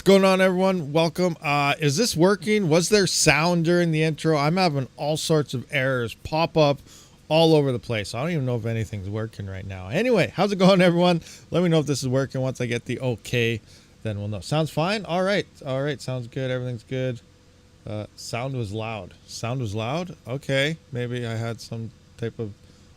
going on, everyone? Welcome. Is this working? Was there sound during the intro? I'm having all sorts of errors pop up all over the place. I don't even know if anything's working right now. Anyway, how's it going, everyone? Let me know if this is working. Once I get the okay, then we'll know. Sounds fine? All right. All right. Sounds good. Everything's good. Sound was loud. Sound was loud? Okay. Maybe I had some type of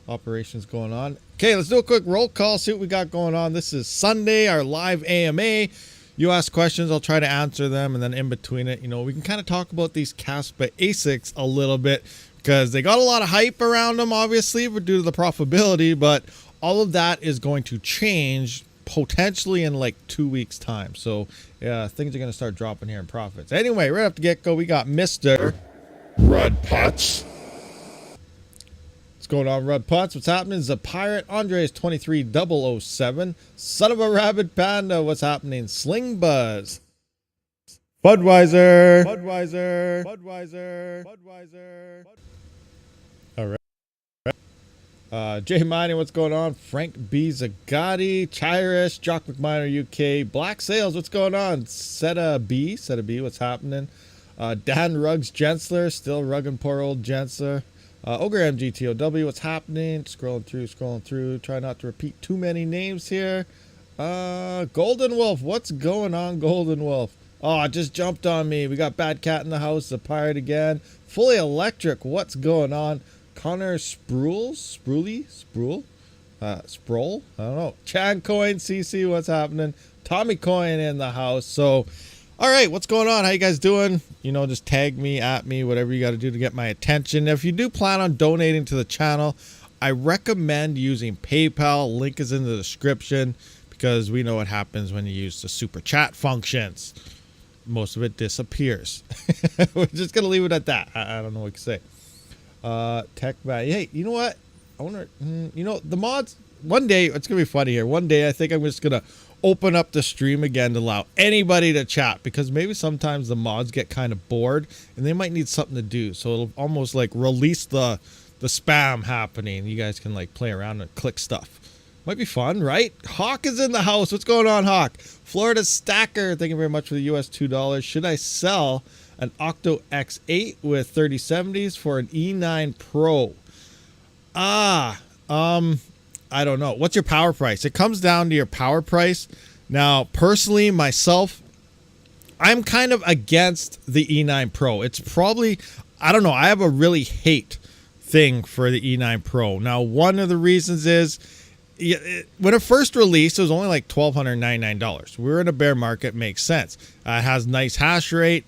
operations going on. Okay, let's do a quick roll call, see what we got going on. This is Sunday, our live AMA. You ask questions, I'll try to answer them, and then in between it, you know, we can kind of talk about these Kaspa ASICs a little bit because they got a lot of hype around them, obviously, due to the profitability, but all of that is going to change potentially in like 2 weeks' time. So yeah, things are going to start dropping here in profits. Anyway, right off the get-go, we got Mr. Rabid. What's going on, Rud Putz? What's happening? The Pirate Andres 23007. Son of a Rabid Panda. What's happening? Sling Buzz. Budweiser. All right. J Mining, what's going on? Frank B. Zagatti. Chirish. Jock McMiner UK. Black Sales, what's going on? Seta B, what's happening? Dan Ruggs Gensler. Still rugging poor old Gensler. Ogre MGTOW, what's happening? Scrolling through. Try not to repeat too many names here. Golden Wolf, what's going on, Golden Wolf? Oh, it just jumped on me. We got Bad Cat in the house, the Pirate again. Fully Electric, what's going on? Connor Sproul? Sproul? I don't know. Chan Coin, CC, what's happening? Tommy Coin in the house. So, all right, what's going on? How you guys doing? You know, just tag me, at me, whatever you got to do to get my attention. If you do plan on donating to the channel, I recommend using PayPal. Link is in the description because we know what happens when you use the super chat functions. Most of it disappears. We're just going to leave it at that. I don't know what to say. Tech value. Hey, you know what? I wonder, you know, the mods, one day, it's going to be funny here. One day, I think I'm just going to open up the stream again to allow anybody to chat, because maybe sometimes the mods get kind of bored and they might need something to do. So it'll almost like release the spam happening. You guys can like play around and click stuff. Might be fun, right? Hawk is in the house. What's going on, Hawk? Florida Stacker, thank you very much for the US $2. Should I sell an Octo X8 with 3070s for an E9 Pro? I don't know. What's your power price? It comes down to your power price. Now, personally, myself, I'm kind of against the E9 Pro. It's probably, I don't know, I have a really hate thing for the E9 Pro. Now, one of the reasons is, when it first released, it was only like $1,299. We were in a bear market, makes sense. It has nice hash rate.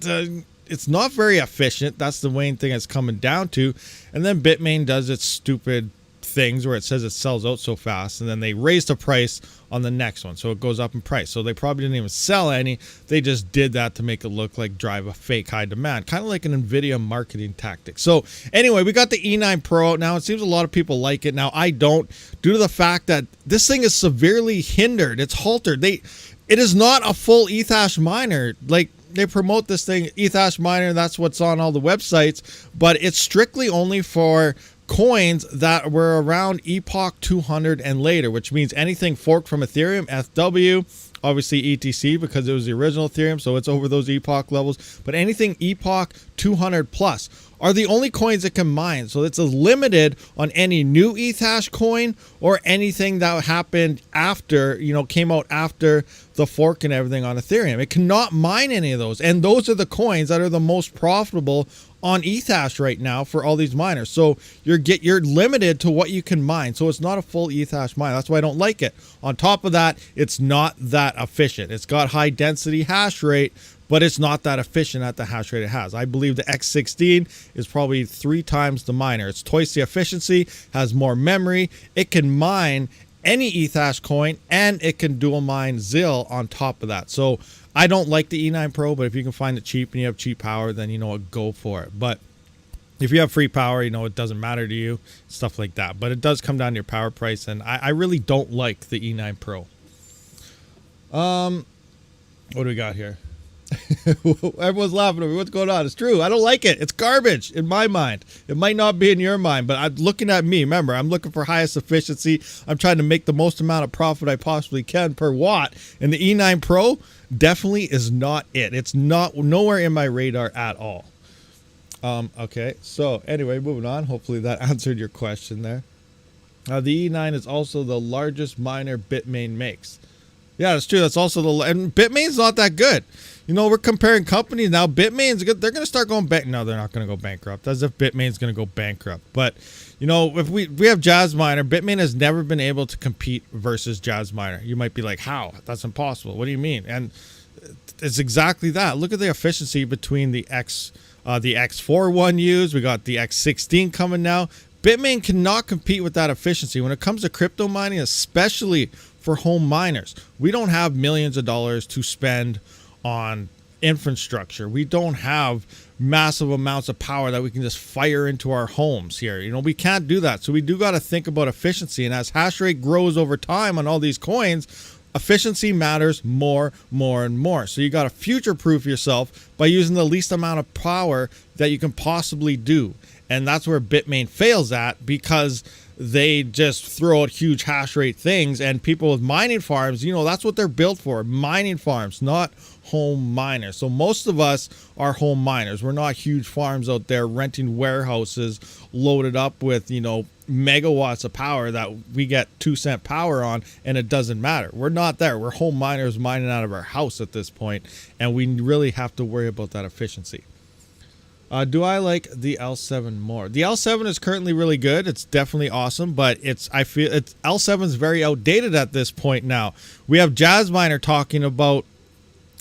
It's not very efficient. That's the main thing it's coming down to. And then Bitmain does its stupid things where it says it sells out so fast, and then they raise the price on the next one, so it goes up in price. So they probably didn't even sell any. They just did that to make it look like drive a fake high demand, kind of like an NVIDIA marketing tactic. So anyway, we got the E9 Pro. Now it seems a lot of people like it. Now I don't, due to the fact that this thing is severely hindered. It's haltered. It is not a full Ethash miner. Like, they promote this thing, Ethash miner, that's what's on all the websites, but it's strictly only for coins that were around Epoch 200 and later, which means anything forked from Ethereum, FW, obviously ETC because it was the original Ethereum, so it's over those Epoch levels, but anything Epoch 200 plus are the only coins it can mine. So it's limited on any new Ethash coin or anything that happened after, you know, came out after the fork and everything on Ethereum. It cannot mine any of those, and those are the coins that are the most profitable on Ethash right now for all these miners. So you're limited to what you can mine. So it's not a full Ethash mine. That's why I don't like it. On top of that, it's not that efficient. It's got high density hash rate, but it's not that efficient at the hash rate it has. I believe the X16 is probably 3 times the miner. It's twice the efficiency, has more memory. It can mine any Ethash coin, and it can dual mine ZIL on top of that. So I don't like the E9 Pro, but if you can find it cheap and you have cheap power, then you know what, go for it. But if you have free power, you know, it doesn't matter to you, stuff like that. But it does come down to your power price, and I really don't like the E9 Pro. What do we got here? Everyone's laughing at me. What's going on? It's true. I don't like it. It's garbage in my mind. It might not be in your mind, but I'm looking at me. Remember, I'm looking for highest efficiency. I'm trying to make the most amount of profit I possibly can per watt. And the E9 Pro definitely is not it. It's not nowhere in my radar at all. Okay, so anyway, moving on. Hopefully that answered your question there. The E9 is also the largest miner Bitmain makes. Yeah, that's true. That's also and Bitmain's not that good. You know, we're comparing companies now. Bitmain's good. They're going to start going back. No, they're not going to go bankrupt. As if Bitmain's going to go bankrupt. But, you know, if we have JazzMiner, Bitmain has never been able to compete versus JazzMiner. You might be like, how? That's impossible. What do you mean? And it's exactly that. Look at the efficiency between the X4 one used. We got the X16 coming now. Bitmain cannot compete with that efficiency. When it comes to crypto mining, especially for home miners, we don't have millions of dollars to spend on infrastructure. We don't have massive amounts of power that we can just fire into our homes here. You know, we can't do that. So we do got to think about efficiency. And as hash rate grows over time on all these coins, efficiency matters more and more. So you got to future-proof yourself by using the least amount of power that you can possibly do. And that's where Bitmain fails at, because they just throw out huge hash rate things, and people with mining farms, you know, that's what they're built for. Mining farms, not home miners. So most of us are home miners. We're not huge farms out there renting warehouses loaded up with, you know, megawatts of power that we get 2-cent power on, and it doesn't matter. We're not there. We're home miners mining out of our house at this point, and we really have to worry about that efficiency. Do I like the L7 more? The L7 is currently really good. It's definitely awesome, but I feel L7 is very outdated at this point now. We have JazzMiner talking about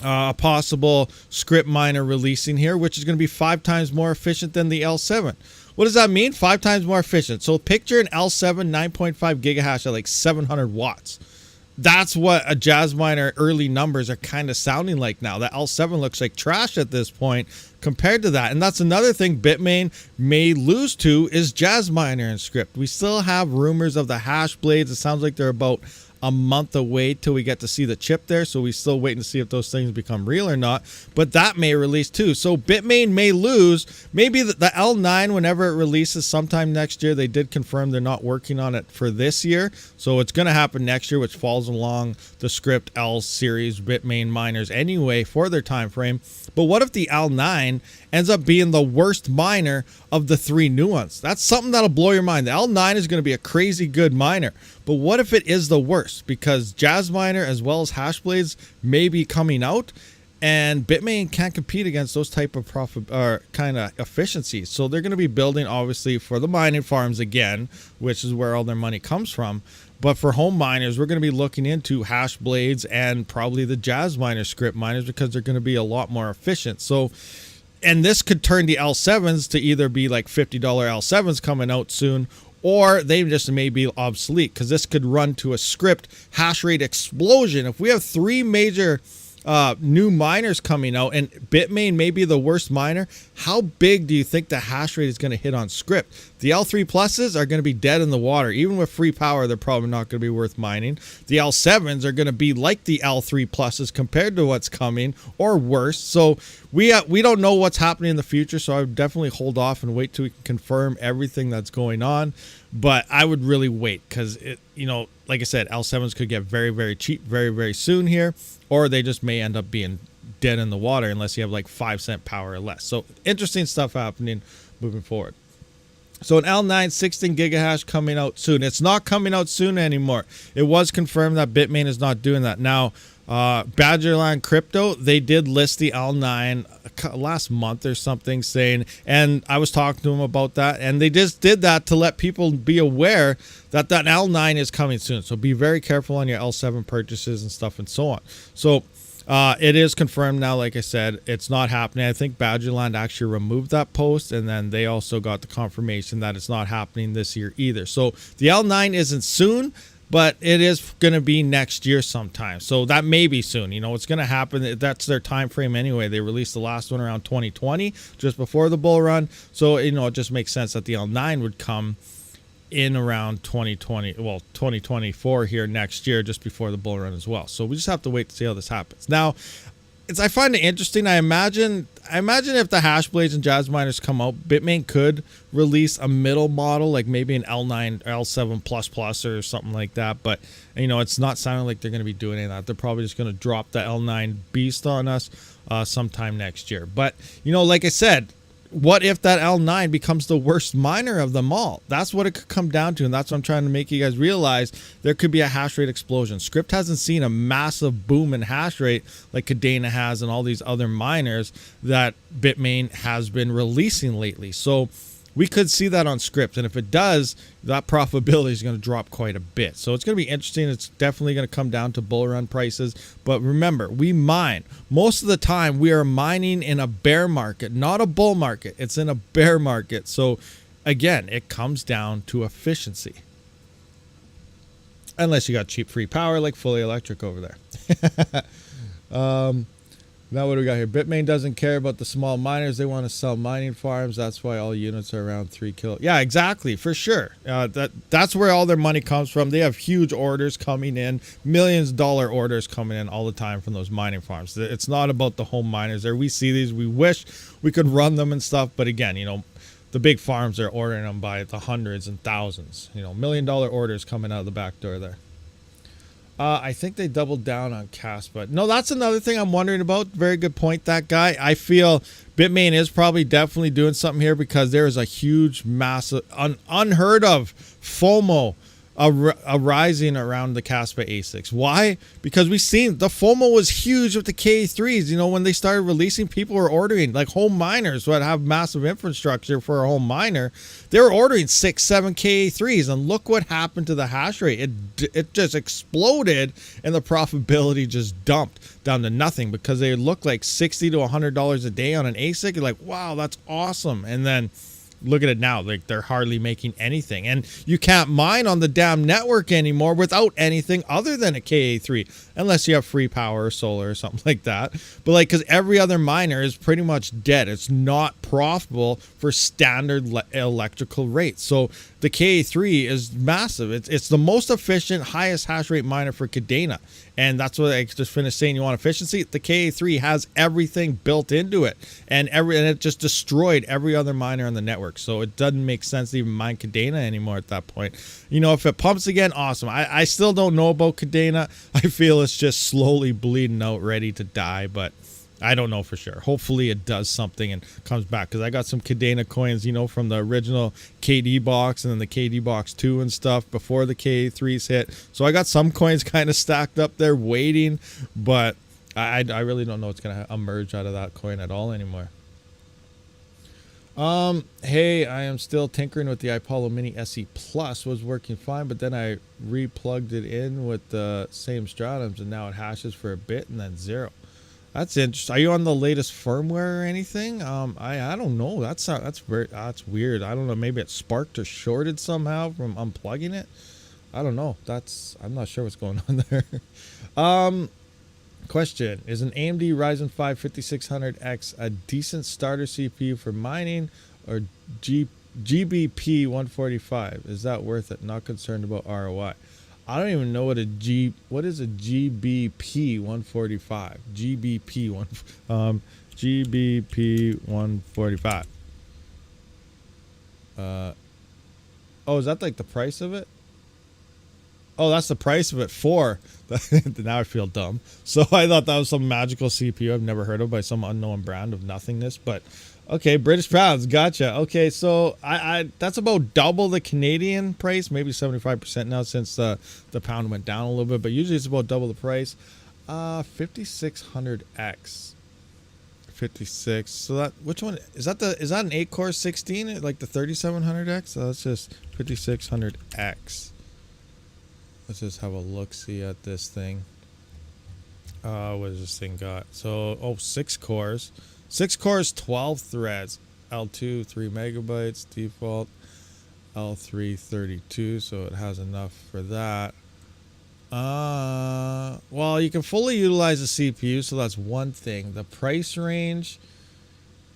a possible script miner releasing here, which is going to be 5 times more efficient than the L7. What does that mean? 5 times more efficient. So picture an L7 9.5 gigahash at like 700 watts. That's what a JazzMiner early numbers are kind of sounding like now. The L7 looks like trash at this point compared to that. And that's another thing Bitmain may lose to is JazzMiner and script. We still have rumors of the hash blades. It sounds like they're about a month away till we get to see the chip there. So we're still waiting to see if those things become real or not. But that may release too. So Bitmain may lose. Maybe the L9, whenever it releases sometime next year, they did confirm they're not working on it for this year. So it's going to happen next year, which falls along the script L series Bitmain miners anyway for their time frame. But what if the L9 ends up being the worst miner of the 3 new ones? That's something that'll blow your mind. The L9 is going to be a crazy good miner. But what if it is the worst? Because JazzMiner as well as Hashblades may be coming out, and Bitmain can't compete against those type of profit or kind of efficiencies. So they're going to be building obviously for the mining farms again, which is where all their money comes from. But for home miners, we're going to be looking into Hashblades and probably the JazzMiner script miners, because they're going to be a lot more efficient. So, and this could turn the L7s to either be like $50 L7s coming out soon, or they just may be obsolete, because this could run to a script hash rate explosion. If we have 3 major new miners coming out and Bitmain may be the worst miner, how big do you think the hash rate is going to hit on script? The L3 pluses are going to be dead in the water. Even with free power, they're probably not going to be worth mining. The L7s are going to be like the L3 pluses compared to what's coming, or worse. So we don't know what's happening in the future, so I would definitely hold off and wait till we can confirm everything that's going on. But I would really wait, because you know, like I said, L7s could get very, very cheap very, very soon here, or they just may end up being dead in the water unless you have like 5-cent power or less. So interesting stuff happening moving forward. So an L9 16 gigahash coming out soon. It's not coming out soon anymore. It was confirmed that Bitmain is not doing that. Now, Badgerland Crypto, they did list the L9 last month or something, saying, and I was talking to them about that, and they just did that to let people be aware that that L9 is coming soon. So be very careful on your L7 purchases and stuff and so on. So it is confirmed now. Like I said, it's not happening. I think Badgerland actually removed that post, and then they also got the confirmation that it's not happening this year either. So the L9 isn't soon, but it is going to be next year sometime. So that may be soon. You know, it's going to happen. That's their time frame anyway. They released the last one around 2020, just before the bull run. So, you know, it just makes sense that the L9 would come in around 2024 here next year, just before the bull run as well. So we just have to wait to see how this happens. Now, I find it interesting. I imagine if the Hashblades and Jazz miners come out, Bitmain could release a middle model, like maybe an L9 or L7++ or something like that. But you know, it's not sounding like they're going to be doing any of that. They're probably just going to drop the L9 beast on us sometime next year. But you know, like I said, what if that L9 becomes the worst miner of them all? That's what it could come down to, and that's what I'm trying to make you guys realize. There could be a hash rate explosion. Scrypt hasn't seen a massive boom in hash rate like Kadena has and all these other miners that Bitmain has been releasing lately. So we could see that on Scrypt, and if it does, that profitability is going to drop quite a bit. So it's going to be interesting. It's definitely going to come down to bull run prices. But remember, we mine. Most of the time, we are mining in a bear market, not a bull market. It's in a bear market. So again, it comes down to efficiency. Unless you got cheap free power like Fully Electric over there. Now what do we got here? Bitmain doesn't care about the small miners. They want to sell mining farms. That's why all units are around 3 kilo. Yeah, exactly, for sure. That's where all their money comes from. They have huge orders coming in, millions-dollar orders coming in all the time from those mining farms. It's not about the home miners there. We see these. We wish we could run them and stuff. But again, you know, the big farms are ordering them by the hundreds and thousands. You know, million-dollar orders coming out of the back door there. I think they doubled down on Kaspa. No, that's another thing I'm wondering about. Very good point, that guy. I feel Bitmain is probably definitely doing something here because there is a huge, massive, unheard of FOMO arising around the Kaspa ASICs. Why? Because we've seen the FOMO was huge with the KA3s. You know, when they started releasing, people were ordering, like home miners who have massive infrastructure for a home miner. They were ordering 6, 7 KA3s, and look what happened to the hash rate. It just exploded, and the profitability just dumped down to nothing because they look like $60 to $100 a day on an ASIC. You're like, wow, that's awesome. And then look at it now, like they're hardly making anything, and you can't mine on the damn network anymore without anything other than a KA3 unless you have free power or solar or something like that. But like, because every other miner is pretty much dead, it's not profitable for standard electrical rates. So the KA3 is massive. It's the most efficient, highest hash rate miner for Kadena, and that's what I just finished saying. You want efficiency? The KA3 has everything built into it, and it just destroyed every other miner on the network. So it doesn't make sense to even mine Kadena anymore at that point. You know, if it pumps again, awesome. I still don't know about Kadena. I feel it's just slowly bleeding out, ready to die, but I don't know for sure. Hopefully it does something and comes back, because I got some Kadena coins, you know, from the original KD box and then the KD box 2 and stuff before the KA3s hit. So I got some coins kind of stacked up there waiting, but I really don't know what's going to emerge out of that coin at all anymore. Hey, I am still tinkering with the iPollo Mini SE Plus. Was working fine, but then I replugged it in with the same stratums, and now it hashes for a bit and then 0. That's interesting. Are you on the latest firmware or anything? I don't know. That's weird. I don't know. Maybe it sparked or shorted somehow from unplugging it. I don't know. I'm not sure what's going on there. Question: is an AMD Ryzen 5 5600X a decent starter CPU for mining, or GBP 145? Is that worth it? Not concerned about ROI. I don't even know what is a GBP 145? GBP 145. Oh, is that like the price of it? Oh, that's the price of it for. Now I feel dumb. So I thought that was some magical CPU I've never heard of by some unknown brand of nothingness. But okay, British pounds, gotcha. Okay, so I that's about double the Canadian price, maybe 75% now since the pound went down a little bit. But usually it's about double the price. 5600X. 56. So that, which one is that? Is that an 8-core 16 like the 3700X? So that's just 5600X. Let's just have a look-see at this thing. What does this thing got? So, 6 cores. 6 cores, 12 threads. L2, 3 megabytes. Default. L3, 32. So it has enough for that. Well, you can fully utilize the CPU, so that's one thing. The price range,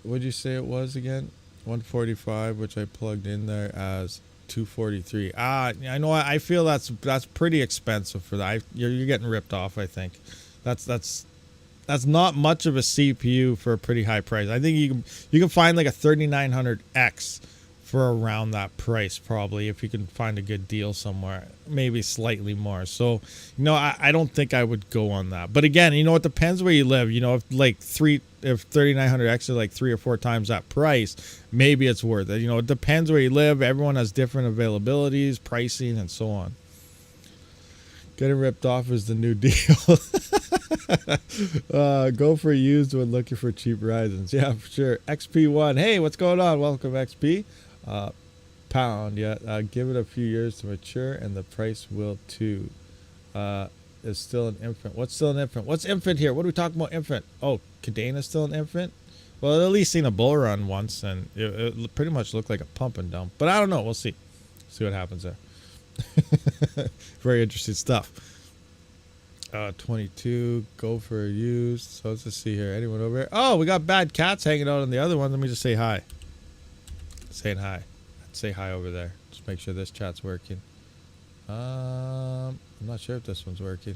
what did you say it was again? 145, which I plugged in there as 243. I know. I feel that's pretty expensive for that. You're getting ripped off. I think that's That's not much of a CPU for a pretty high price. I think you can find like a 3900X for around that price, probably, if you can find a good deal somewhere, maybe slightly more. So, I don't think I would go on that. But again, it depends where you live. If 3900X is like 3 or 4 times that price, maybe it's worth it. It depends where you live. Everyone has different availabilities, pricing, and so on. Getting ripped off is the new deal. Go for used when looking for cheap Ryzens. Yeah, for sure. XP1. Hey, what's going on? Welcome, XP. Pound. Yeah. Give it a few years to mature, and the price will too. Is still an infant. What's still an infant? What's infant here? What are we talking about? Infant. Oh, Kadena's still an infant. Well, at least seen a bull run once, and it pretty much looked like a pump and dump. But I don't know. We'll see. See what happens there. Very interesting stuff. 22, go for a used. So let's just see here. Anyone over here? Oh, we got bad cats hanging out on the other one. Let me just say hi. Saying hi. Say hi over there. Just make sure this chat's working. I'm not sure if this one's working.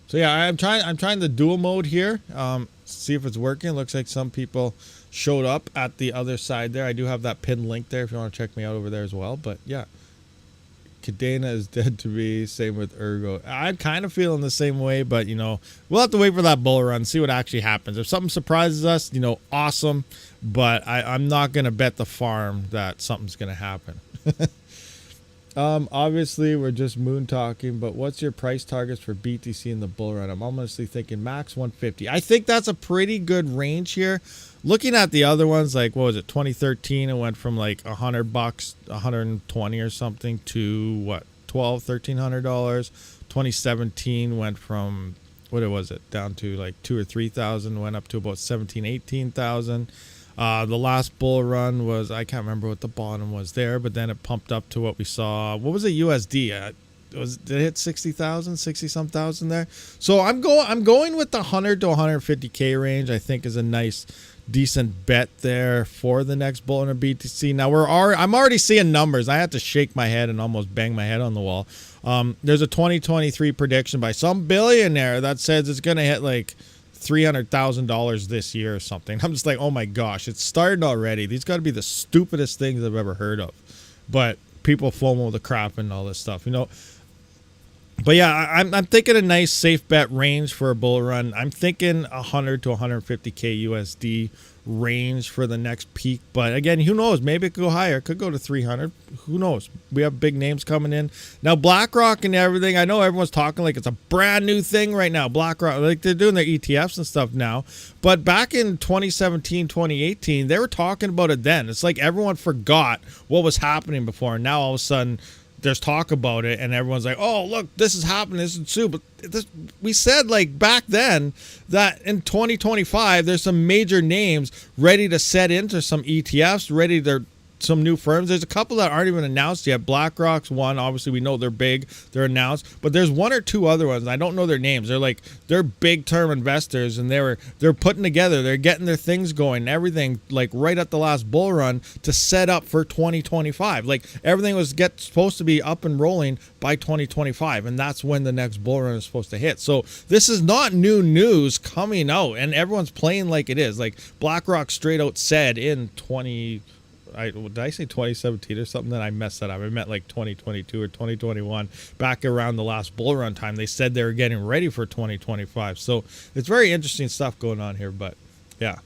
So yeah, I'm trying the dual mode here. See if it's working. Looks like some people showed up at the other side there. I do have that pinned link there if you want to check me out over there as well. But yeah. Cadena is dead to me. Same with Ergo. I'm kind of feeling the same way, but we'll have to wait for that bull run, see what actually happens. If something surprises us, awesome. But I'm not gonna bet the farm that something's gonna happen. Obviously we're just moon talking, but what's your price targets for BTC in the bull run? I'm honestly thinking max 150. I think that's a pretty good range here. Looking at the other ones, like what was it, 2013, it went from like $100, 120 or something, to what, $1,200-$1,300. 2017 went from, what was it, down to like 2,000 or 3,000, went up to about 17,000, 18,000. The last bull run was, I can't remember what the bottom was there, but then it pumped up to what we saw. What was it, USD? Did it hit 60,000, 60-some thousand there? So I'm going with the 100 to 150K range. I think is a nice, decent bet there for the next bull run of BTC. Now I'm already seeing numbers. I had to shake my head and almost bang my head on the wall. There's a 2023 prediction by some billionaire that says it's gonna hit like $300,000 this year or something. I'm just like, oh my gosh, it's started already. These got to be the stupidest things I've ever heard of. But people FOMO the crap and all this stuff, But yeah, I'm thinking a nice safe bet range for a bull run. I'm thinking 100 to 150K USD range for the next peak. But again, who knows? Maybe it could go higher. It could go to 300. Who knows? We have big names coming in. Now, BlackRock and everything, I know everyone's talking like it's a brand new thing right now. BlackRock, like they're doing their ETFs and stuff now. But back in 2017, 2018, they were talking about it then. It's like everyone forgot what was happening before. And now all of a sudden, there's talk about it and everyone's like, oh, look, this is happening, this is true. But we said like back then that in 2025 there's some major names ready to set into some ETFs, ready to some new firms. There's a couple that aren't even announced yet. BlackRock's one. Obviously, we know they're big. They're announced. But there's one or two other ones. I don't know their names. They're big term investors, and they're putting together. They're getting their things going. Everything like right at the last bull run to set up for 2025. Like everything was supposed to be up and rolling by 2025, and that's when the next bull run is supposed to hit. So this is not new news coming out, and everyone's playing like it is. Like BlackRock straight out said in did I say 2017 or something? That I messed that up. I meant like 2022 or 2021. Back around the last bull run time, they said they were getting ready for 2025. So it's very interesting stuff going on here. But yeah,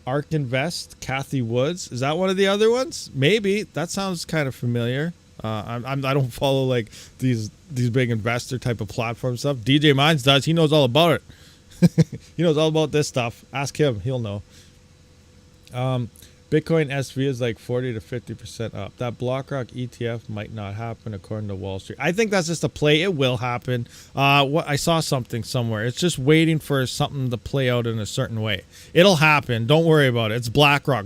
Ark Invest, Kathy Woods. Is that one of the other ones? Maybe. That sounds kind of familiar. I don't follow like these big investor type of platform stuff. DJ Mines does. He knows all about it. He knows all about this stuff. Ask him. He'll know. Bitcoin SV is like 40 to 50% up. That BlackRock ETF might not happen according to Wall Street. I think that's just a play. It will happen. I saw something somewhere. It's just waiting for something to play out in a certain way. It'll happen. Don't worry about it. It's BlackRock.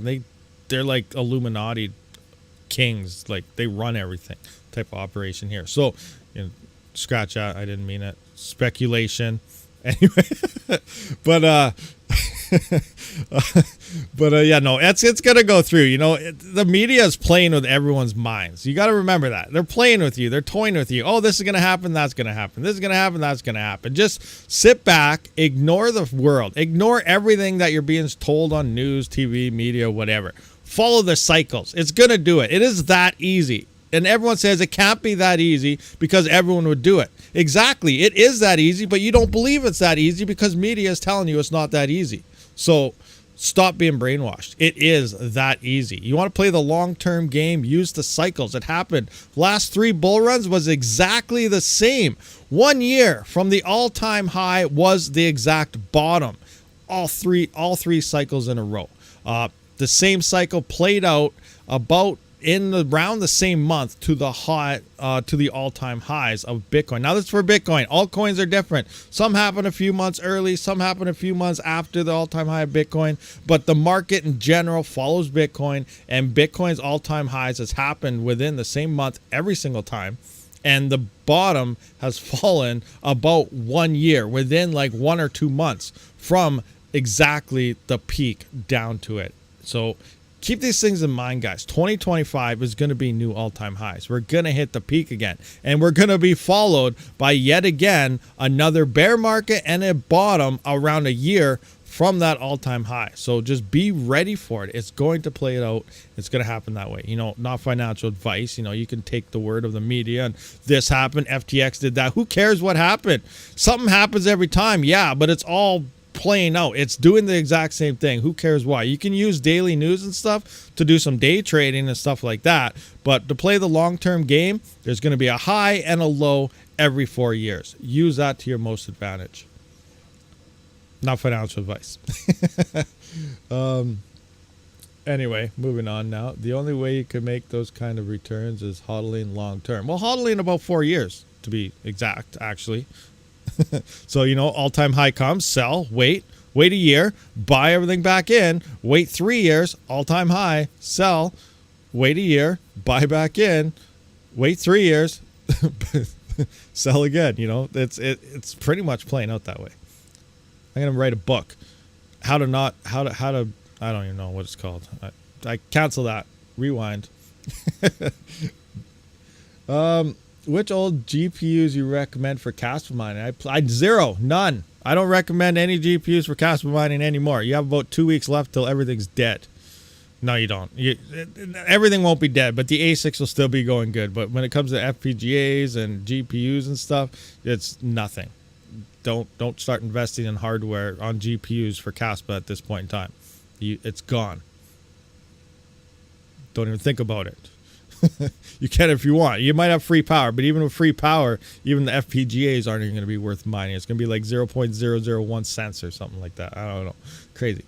They're like Illuminati kings. Like they run everything type of operation here. So scratch that. I didn't mean it. Speculation. Anyway, but But yeah, no, it's gonna go through. You know, the media is playing with everyone's minds. You got to remember that they're playing with you. They're toying with you. Oh, this is gonna happen. That's gonna happen. This is gonna happen. That's gonna happen. Just sit back, ignore the world, ignore everything that you're being told on news, TV, media, whatever. Follow the cycles. It's gonna do it. It is that easy. And everyone says it can't be that easy because everyone would do it. Exactly. It is that easy, but you don't believe it's that easy because media is telling you it's not that easy. So stop being brainwashed. It is that easy. You want to play the long-term game, use the cycles. It happened. Last 3 bull runs was exactly the same. 1 year from the all-time high was the exact bottom. All three cycles in a row. The same cycle played out about around the same month to the all-time highs of Bitcoin. Now that's for Bitcoin. Altcoins are different. Some happen a few months early, some happen a few months after the all-time high of Bitcoin, but the market in general follows Bitcoin, and Bitcoin's all-time highs has happened within the same month every single time, and the bottom has fallen about 1 year, within like 1 or 2 months from exactly the peak down to it. So keep these things in mind, guys. 2025 is going to be new all-time highs. We're going to hit the peak again, and we're going to be followed by yet again another bear market and a bottom around a year from that all-time high. So just be ready for it. It's going to play it out. It's going to happen that way. You know, not financial advice. You know, you can take the word of the media and this happened, FTX did that. Who cares what happened? Something happens every time. Yeah, but it's all playing out. It's doing the exact same thing. Who cares why? You can use daily news and stuff to do some day trading and stuff like that, but to play the long-term game, there's going to be a high and a low every 4 years. Use that to your most advantage. Not financial advice. Anyway, moving on now. The only way you can make those kind of returns is hodling long-term. Well, hodling about 4 years to be exact, actually. So, you know, all-time high comes, sell, wait a year, buy everything back in, wait 3 years, all-time high, sell, wait a year, buy back in, wait 3 years, sell again. You know, it's pretty much playing out that way. I'm going to write a book. How to I don't even know what it's called. I cancel that. Rewind. Which old GPUs you recommend for Kaspa mining? I zero, none. I don't recommend any GPUs for Kaspa mining anymore. You have about 2 weeks left till everything's dead. No, you don't. Everything won't be dead, but the ASICs will still be going good. But when it comes to FPGAs and GPUs and stuff, it's nothing. Don't start investing in hardware on GPUs for Kaspa at this point in time. It's gone. Don't even think about it. You can if you want. You might have free power, but even with free power, even the FPGAs aren't even going to be worth mining. It's going to be like 0.001 cents or something like that. I don't know. Crazy.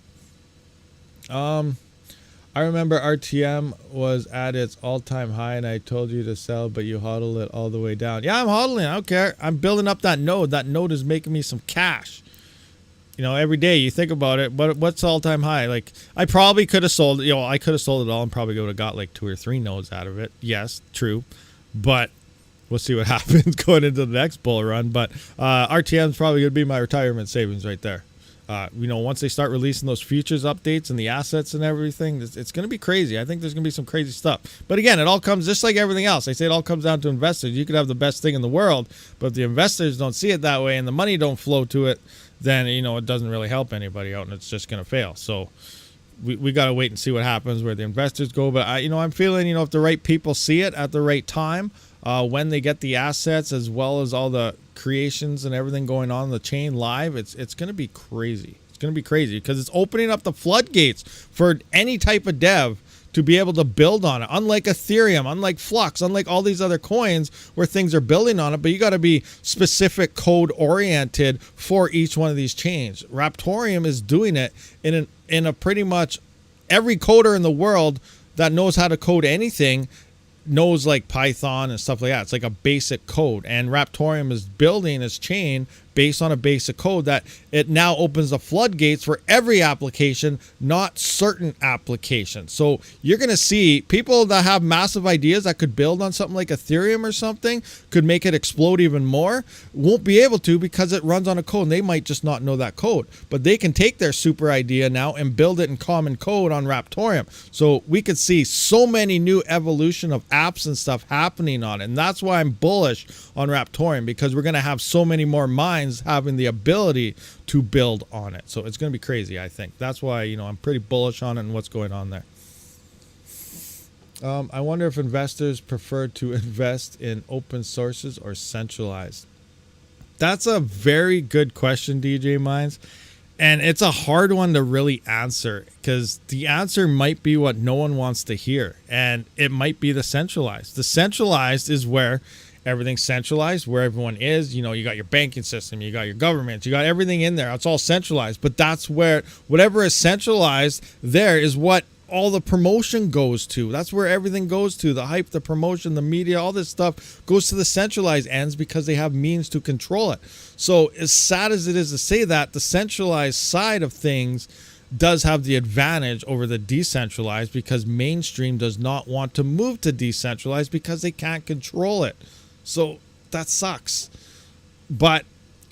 I remember RTM was at its all-time high, and I told you to sell, but you hodl it all the way down. Yeah, I'm hodling. I don't care. I'm building up that node. That node is making me some cash. You know, every day you think about it, but what's all-time high? Like, I probably could have sold, you know, I could have sold it all and probably would have got like 2 or 3 nodes out of it. Yes, true. But we'll see what happens going into the next bull run. But RTM is probably going to be my retirement savings right there. You know, once they start releasing those futures updates and the assets and everything, it's going to be crazy. I think there's going to be some crazy stuff. But again, it all comes, just like everything else. I say it all comes down to investors. You could have the best thing in the world, but if the investors don't see it that way and the money don't flow to it, then, you know, it doesn't really help anybody out and it's just going to fail. So we got to wait and see what happens where the investors go. But, I'm feeling, if the right people see it at the right time, when they get the assets as well as all the creations and everything going on the chain live, it's going to be crazy. It's going to be crazy because it's opening up the floodgates for any type of dev to be able to build on it. Unlike Ethereum, unlike Flux, unlike all these other coins where things are building on it, but you got to be specific code oriented for each one of these chains. Raptorium is doing it in a pretty much every coder in the world that knows how to code anything knows like Python and stuff like that. It's like a basic code, and Raptorium is building its chain based on a basic code that it now opens the floodgates for every application, not certain applications. So you're going to see people that have massive ideas that could build on something like Ethereum or something, could make it explode even more, won't be able to because it runs on a code and they might just not know that code. But they can take their super idea now and build it in common code on Raptorium. So we could see so many new evolution of apps and stuff happening on it. And that's why I'm bullish on Raptorium, because we're going to have so many more minds having the ability to build on it. So it's going to be crazy, I think. That's why, you know, I'm pretty bullish on it and what's going on there. I wonder if investors prefer to invest in open sources or centralized. That's a very good question, DJ Minds. And it's a hard one to really answer, because the answer might be what no one wants to hear. And it might be the centralized. The centralized is where everything's centralized, where everyone is. You know, you got your banking system, you got your government, you got everything in there. It's all centralized. But that's where whatever is centralized there is what all the promotion goes to. That's where everything goes to. The hype, the promotion, the media, all this stuff goes to the centralized ends because they have means to control it. So as sad as it is to say that, the centralized side of things does have the advantage over the decentralized, because mainstream does not want to move to decentralized because they can't control it. So that sucks. But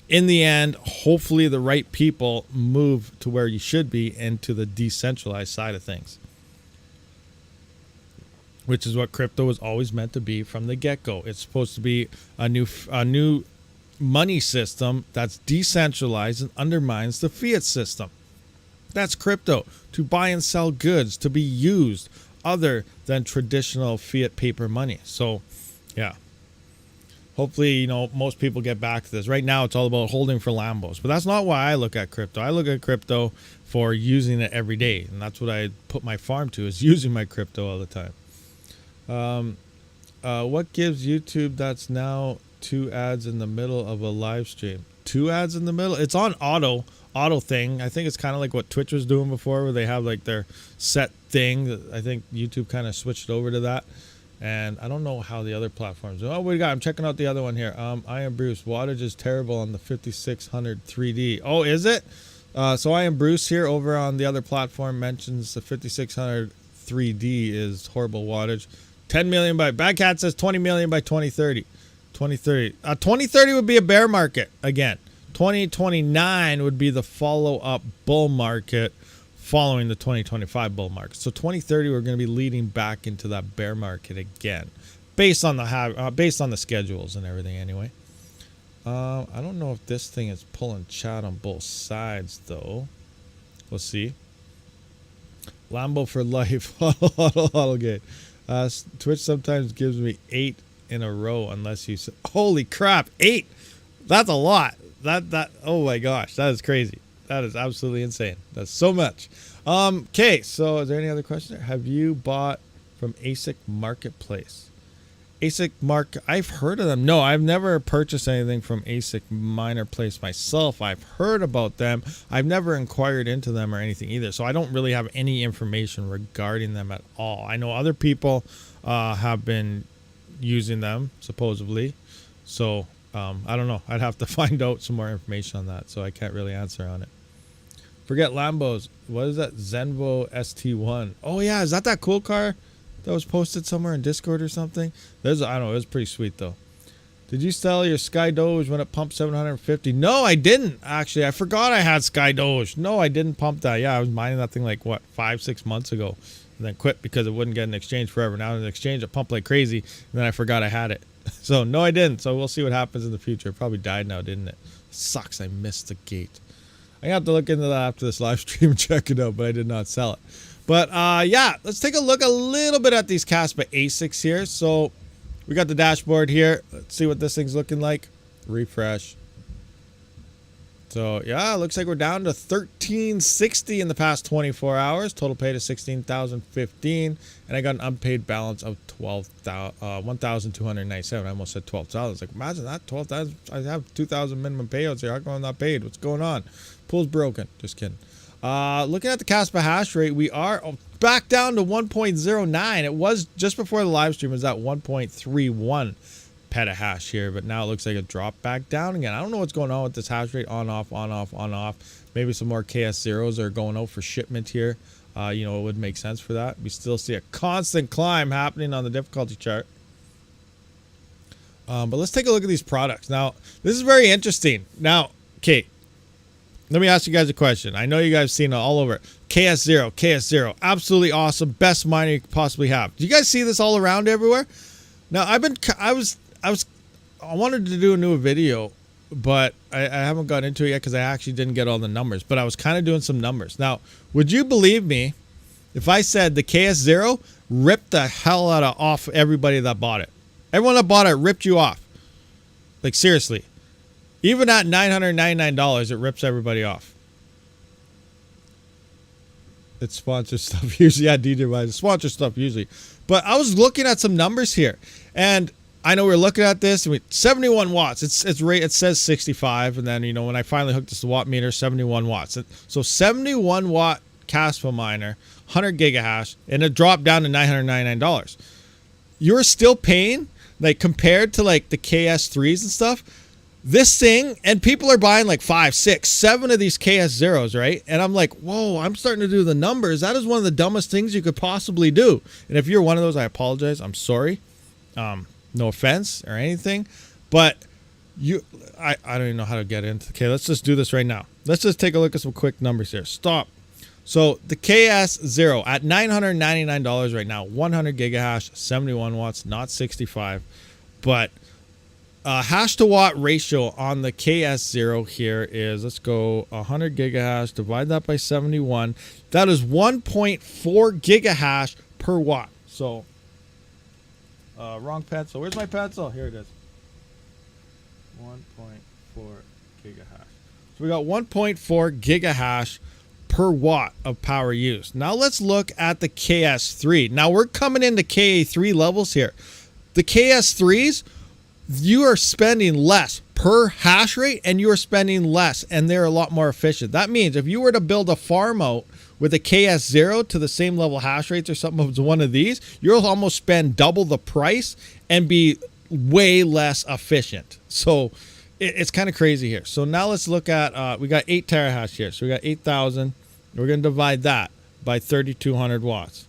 in the end, hopefully the right people move to where you should be, into the decentralized side of things, which is what crypto was always meant to be from the get-go. It's supposed to be a new money system that's decentralized and undermines the fiat system. That's crypto, to buy and sell goods, to be used other than traditional fiat paper money. So, yeah. Hopefully, you know, most people get back to this. Right now, it's all about holding for Lambos. But that's not why I look at crypto. I look at crypto for using it every day. And that's what I put my farm to, is using my crypto all the time. What gives YouTube that's now 2 ads in the middle of a live stream? 2 ads in the middle? It's on auto thing. I think it's kind of like what Twitch was doing before, where they have like their set thing. I think YouTube kind of switched over to that. And I don't know how the other platforms do. Oh, what do we got? I'm checking out the other one here. I am Bruce. Wattage is terrible on the 5600 3D. Oh, is it? So I am Bruce here over on the other platform mentions the 5600 3D is horrible wattage. 10 million by Bad Cat says 20 million by 2030. 2030 would be a bear market again. 2029 would be the follow-up bull market following the 2025 bull market. So 2030 we're going to be leading back into that bear market again, based on the schedules and everything anyway. I don't know if this thing is pulling chat on both sides though. We'll see. Lambo for life. Huddlegate. Twitch sometimes gives me 8 in a row unless you say, holy crap, 8. That's a lot. That oh my gosh, that is crazy. That is absolutely insane. That's so much. Okay, so is there any other question? Have you bought from ASIC Marketplace? ASIC I've heard of them. No, I've never purchased anything from ASIC Miner Place myself. I've heard about them. I've never inquired into them or anything either. So I don't really have any information regarding them at all. I know other people have been using them, supposedly. So I don't know. I'd have to find out some more information on that. So I can't really answer on it. Forget Lambos. What is that? Zenvo ST1. Oh, yeah. Is that cool car that was posted somewhere in Discord or something? I don't know. It was pretty sweet, though. Did you sell your Sky Doge when it pumped 750? No, I didn't, actually. I forgot I had Sky Doge. No, I didn't pump that. Yeah, I was mining that thing like, 5-6 months ago. And then quit because it wouldn't get an exchange forever. Now in the exchange, it pumped like crazy. And then I forgot I had it. So, no, I didn't. So, we'll see what happens in the future. It probably died now, didn't it? Sucks. I missed the gate. I have to look into that after this live stream and check it out, but I did not sell it. But, yeah, let's take a look a little bit at these Kaspa ASICs here. So, we got the dashboard here. Let's see what this thing's looking like. Refresh. So, yeah, it looks like we're down to 1360 in the past 24 hours. Total paid is 16,015. And I got an unpaid balance of 1,297. I almost said 12,000. It's like, imagine that, 12,000. I have 2,000 minimum payouts here. How come I'm not paid? What's going on? Pool's broken. Just kidding. Looking at the Kaspa hash rate, we are back down to 1.09. It was just before the live stream, it was at 1.31 petahash here, but now it looks like it dropped back down again. I don't know what's going on with this hash rate. On, off, on, off, on, off. Maybe some more KS zeros are going out for shipment here. You know, it would make sense for that. We still see a constant climb happening on the difficulty chart. But let's take a look at these products. Now, this is very interesting. Now, okay, let me ask you guys a question. I know you guys have seen it all over. KS0, absolutely awesome. Best miner you could possibly have. Do you guys see this all around everywhere? Now, I wanted to do a new video, but I haven't got into it yet because I actually didn't get all the numbers. But I was kind of doing some numbers. Now, would you believe me if I said the KS0 ripped the hell out of off everybody that bought it? Everyone that bought it ripped you off. Like, seriously. Even at $999, it rips everybody off. It's sponsored stuff usually. Yeah, DJ buys sponsor stuff usually. But I was looking at some numbers here, and I know we're looking at this. I mean, 71 watts. It says 65, and then, you know, when I finally hooked this to watt meter, 71 watts. So 71 watt Kaspa miner, 100 gigahash, and it dropped down to $999. You're still paying, like, compared to like the KS3s and stuff. This thing, and people are buying like 5, 6, 7 of these KS0s, right? And I'm like, whoa, I'm starting to do the numbers. That is one of the dumbest things you could possibly do. And if you're one of those, I apologize. I'm sorry. No offense or anything. But I don't even know how to get into. Okay, let's just do this right now. Let's just take a look at some quick numbers here. Stop. So the KS0 at $999 right now, 100 gigahash, 71 watts, not 65. But hash to watt ratio on the KS0 here is, let's go 100 gigahash, divide that by 71. That is 1.4 gigahash per watt. So, wrong pencil. Where's my pencil? Here it is. 1.4 gigahash. So we got 1.4 gigahash per watt of power used. Now let's look at the KS3. Now we're coming into KA3 levels here. The KS3s, you are spending less per hash rate, and you are spending less, and they're a lot more efficient. That means if you were to build a farm out with a KS0 to the same level hash rates or something of one of these, you'll almost spend double the price and be way less efficient. So it's kind of crazy here. So now let's look at, we got 8 terahash here. So we got 8,000. We're going to divide that by 3,200 watts.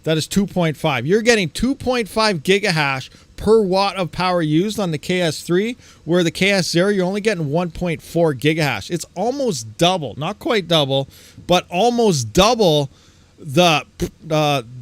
That is 2.5. You're getting 2.5 gigahash per watt of power used on the KS3, where the KS0, you're only getting 1.4 gigahash. It's almost double, not quite double, but almost double the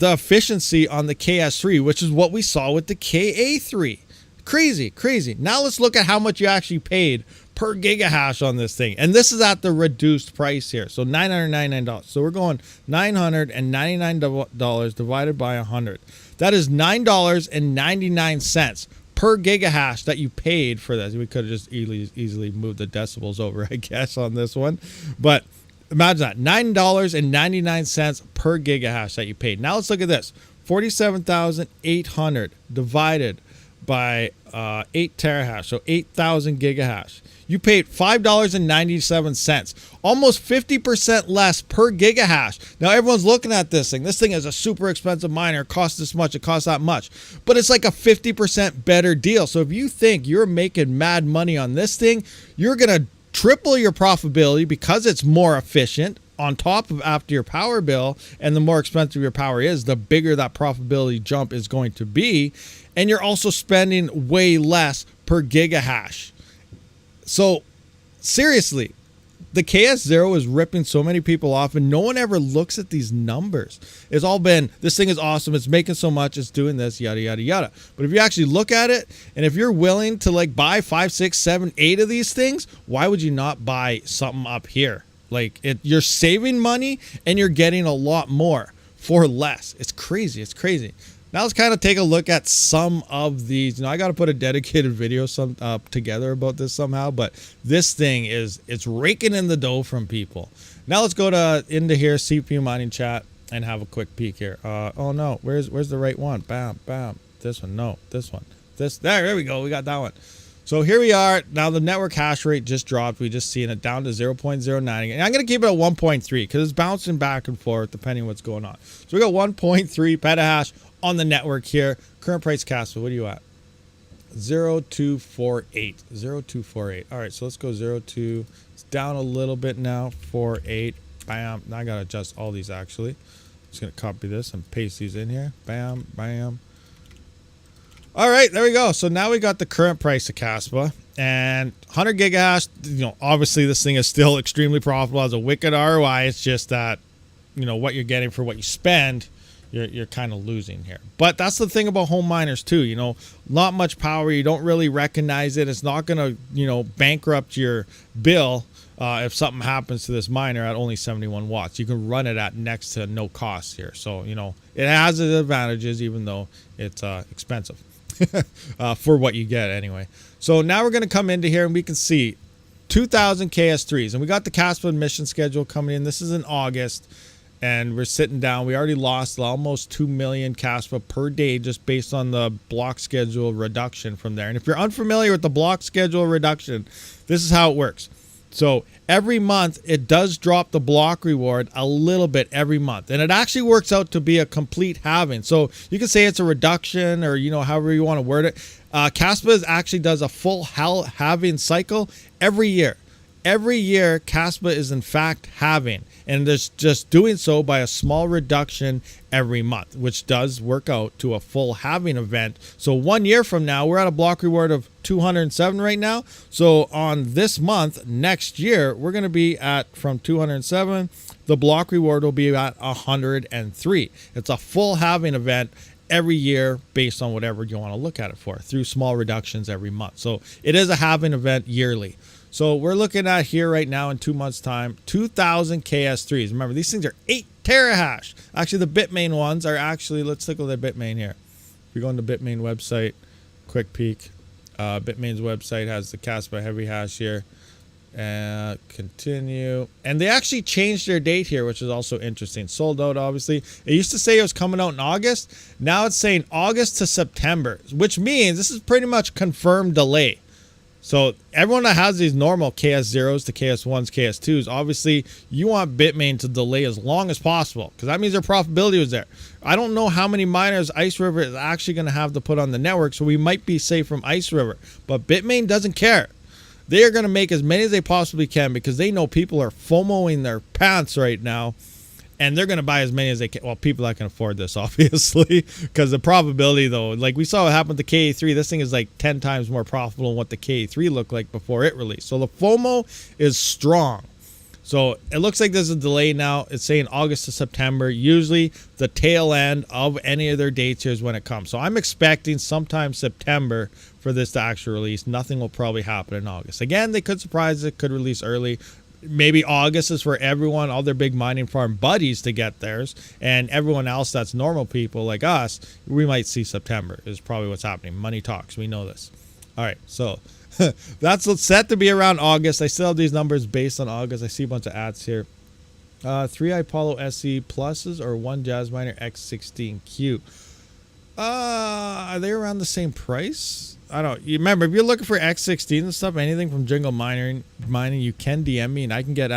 efficiency on the KS3, which is what we saw with the KA3. Crazy, crazy. Now let's look at how much you actually paid per gigahash on this thing. And this is at the reduced price here. So $999. So we're going $999 divided by 100. That is $9.99 per gigahash that you paid for this. We could have just easily moved the decibels over, I guess, on this one. But imagine that. $9.99 per gigahash that you paid. Now let's look at this. 47,800 divided by 8 terahash, so 8,000 gigahash. You paid $5.97, almost 50% less per gigahash. Now everyone's looking at this thing. This thing is a super expensive miner. It costs this much. It costs that much. But it's like a 50% better deal. So if you think you're making mad money on this thing, you're going to triple your profitability because it's more efficient. On top of after your power bill, and the more expensive your power is, the bigger that profitability jump is going to be. And you're also spending way less per gigahash. So seriously, the KS0 is ripping so many people off, and no one ever looks at these numbers. It's all been, this thing is awesome, it's making so much, it's doing this, yada, yada, yada. But if you actually look at it, and if you're willing to like buy 5, 6, 7, 8 of these things, why would you not buy something up here? Like, you're saving money and you're getting a lot more for less. It's crazy. It's crazy. Now let's kind of take a look at some of these. You know, I got to put a dedicated video together about this somehow, but this thing it's raking in the dough from people. Now let's go into here, CPU mining chat, and have a quick peek here. Oh no, where's the right one? Bam, bam. This one, no, this one. There we go. We got that one. So here we are. Now the network hash rate just dropped. We just seen it down to 0.09 again. And I'm going to keep it at 1.3 because it's bouncing back and forth depending on what's going on. So we got 1.3 petahash on the network here. Current price Kaspa, what are you at? 0248. 0248. All right, so let's go 02. It's down a little bit now. 48. Bam. Now I gotta adjust all these actually. Just gonna copy this and paste these in here. Bam, bam. All right, there we go. So now we got the current price of Kaspa and 100 gigahash. You know, obviously this thing is still extremely profitable as a wicked ROI. It's just that, you know, what you're getting for what you spend, you're kind of losing here. But that's the thing about home miners too. You know, not much power. You don't really recognize it. It's not gonna, you know, bankrupt your bill. If something happens to this miner at only 71 watts, you can run it at next to no cost here. So, you know, it has its advantages, even though it's expensive for what you get anyway. So now we're going to come into here and we can see 2,000 KS3s. And we got the Kaspa admission schedule coming in. This is in August. And we're sitting down. We already lost almost 2 million Kaspa per day just based on the block schedule reduction from there. And if you're unfamiliar with the block schedule reduction, this is how it works. So every month it does drop the block reward a little bit every month, and it actually works out to be a complete halving. So you can say it's a reduction, or, you know, however you want to word it. Kaspa actually does a full halving cycle every year. Every year Kaspa is in fact halving, and there's just doing so by a small reduction every month, which does work out to a full halving event. So 1 year from now, we're at a block reward of 207 right now. So on this month next year, we're going to be at, from 207, the block reward will be at 103. It's a full halving event every year based on whatever you want to look at it for, through small reductions every month. So it is a halving event yearly. So we're looking at here right now in 2 months time, 2,000 KS3s. Remember, these things are 8 terahash. Actually, the Bitmain ones are actually, let's take a look at Bitmain here. If you go on the Bitmain website, quick peek. Bitmain's website has the Kaspa heavy hash here. Continue. And they actually changed their date here, which is also interesting. Sold out, obviously. It used to say it was coming out in August. Now it's saying August to September, which means this is pretty much confirmed delay. So everyone that has these normal KS0s to KS1s, KS2s, obviously you want Bitmain to delay as long as possible, because that means their profitability was there. I don't know how many miners Ice River is actually going to have to put on the network, so we might be safe from Ice River. But Bitmain doesn't care. They are going to make as many as they possibly can, because they know people are FOMOing their pants right now. And they're going to buy as many as they can. Well, people that can afford this, obviously, because the probability, though, like we saw what happened to KA3, this thing is like 10 times more profitable than what the KA3 looked like before it released. So the FOMO is strong. So it looks like there's a delay now. It's saying August to September. Usually the tail end of any of their dates here is when it comes. So I'm expecting sometime September for this to actually release. Nothing will probably happen in August. Again, they could surprise it, could release early. Maybe August is for everyone, all their big mining farm buddies to get theirs, and everyone else that's normal people like us, we might see September is probably what's happening. Money talks. We know this. All right, so that's set to be around August. I still have these numbers based on August. I see a bunch of ads here. 3 Apollo SE pluses or 1 Jazzminer X16Q. Are they around the same price? I don't. You remember, if you're looking for X16 and stuff, anything from Jingle Mining, you can DM me, and I can get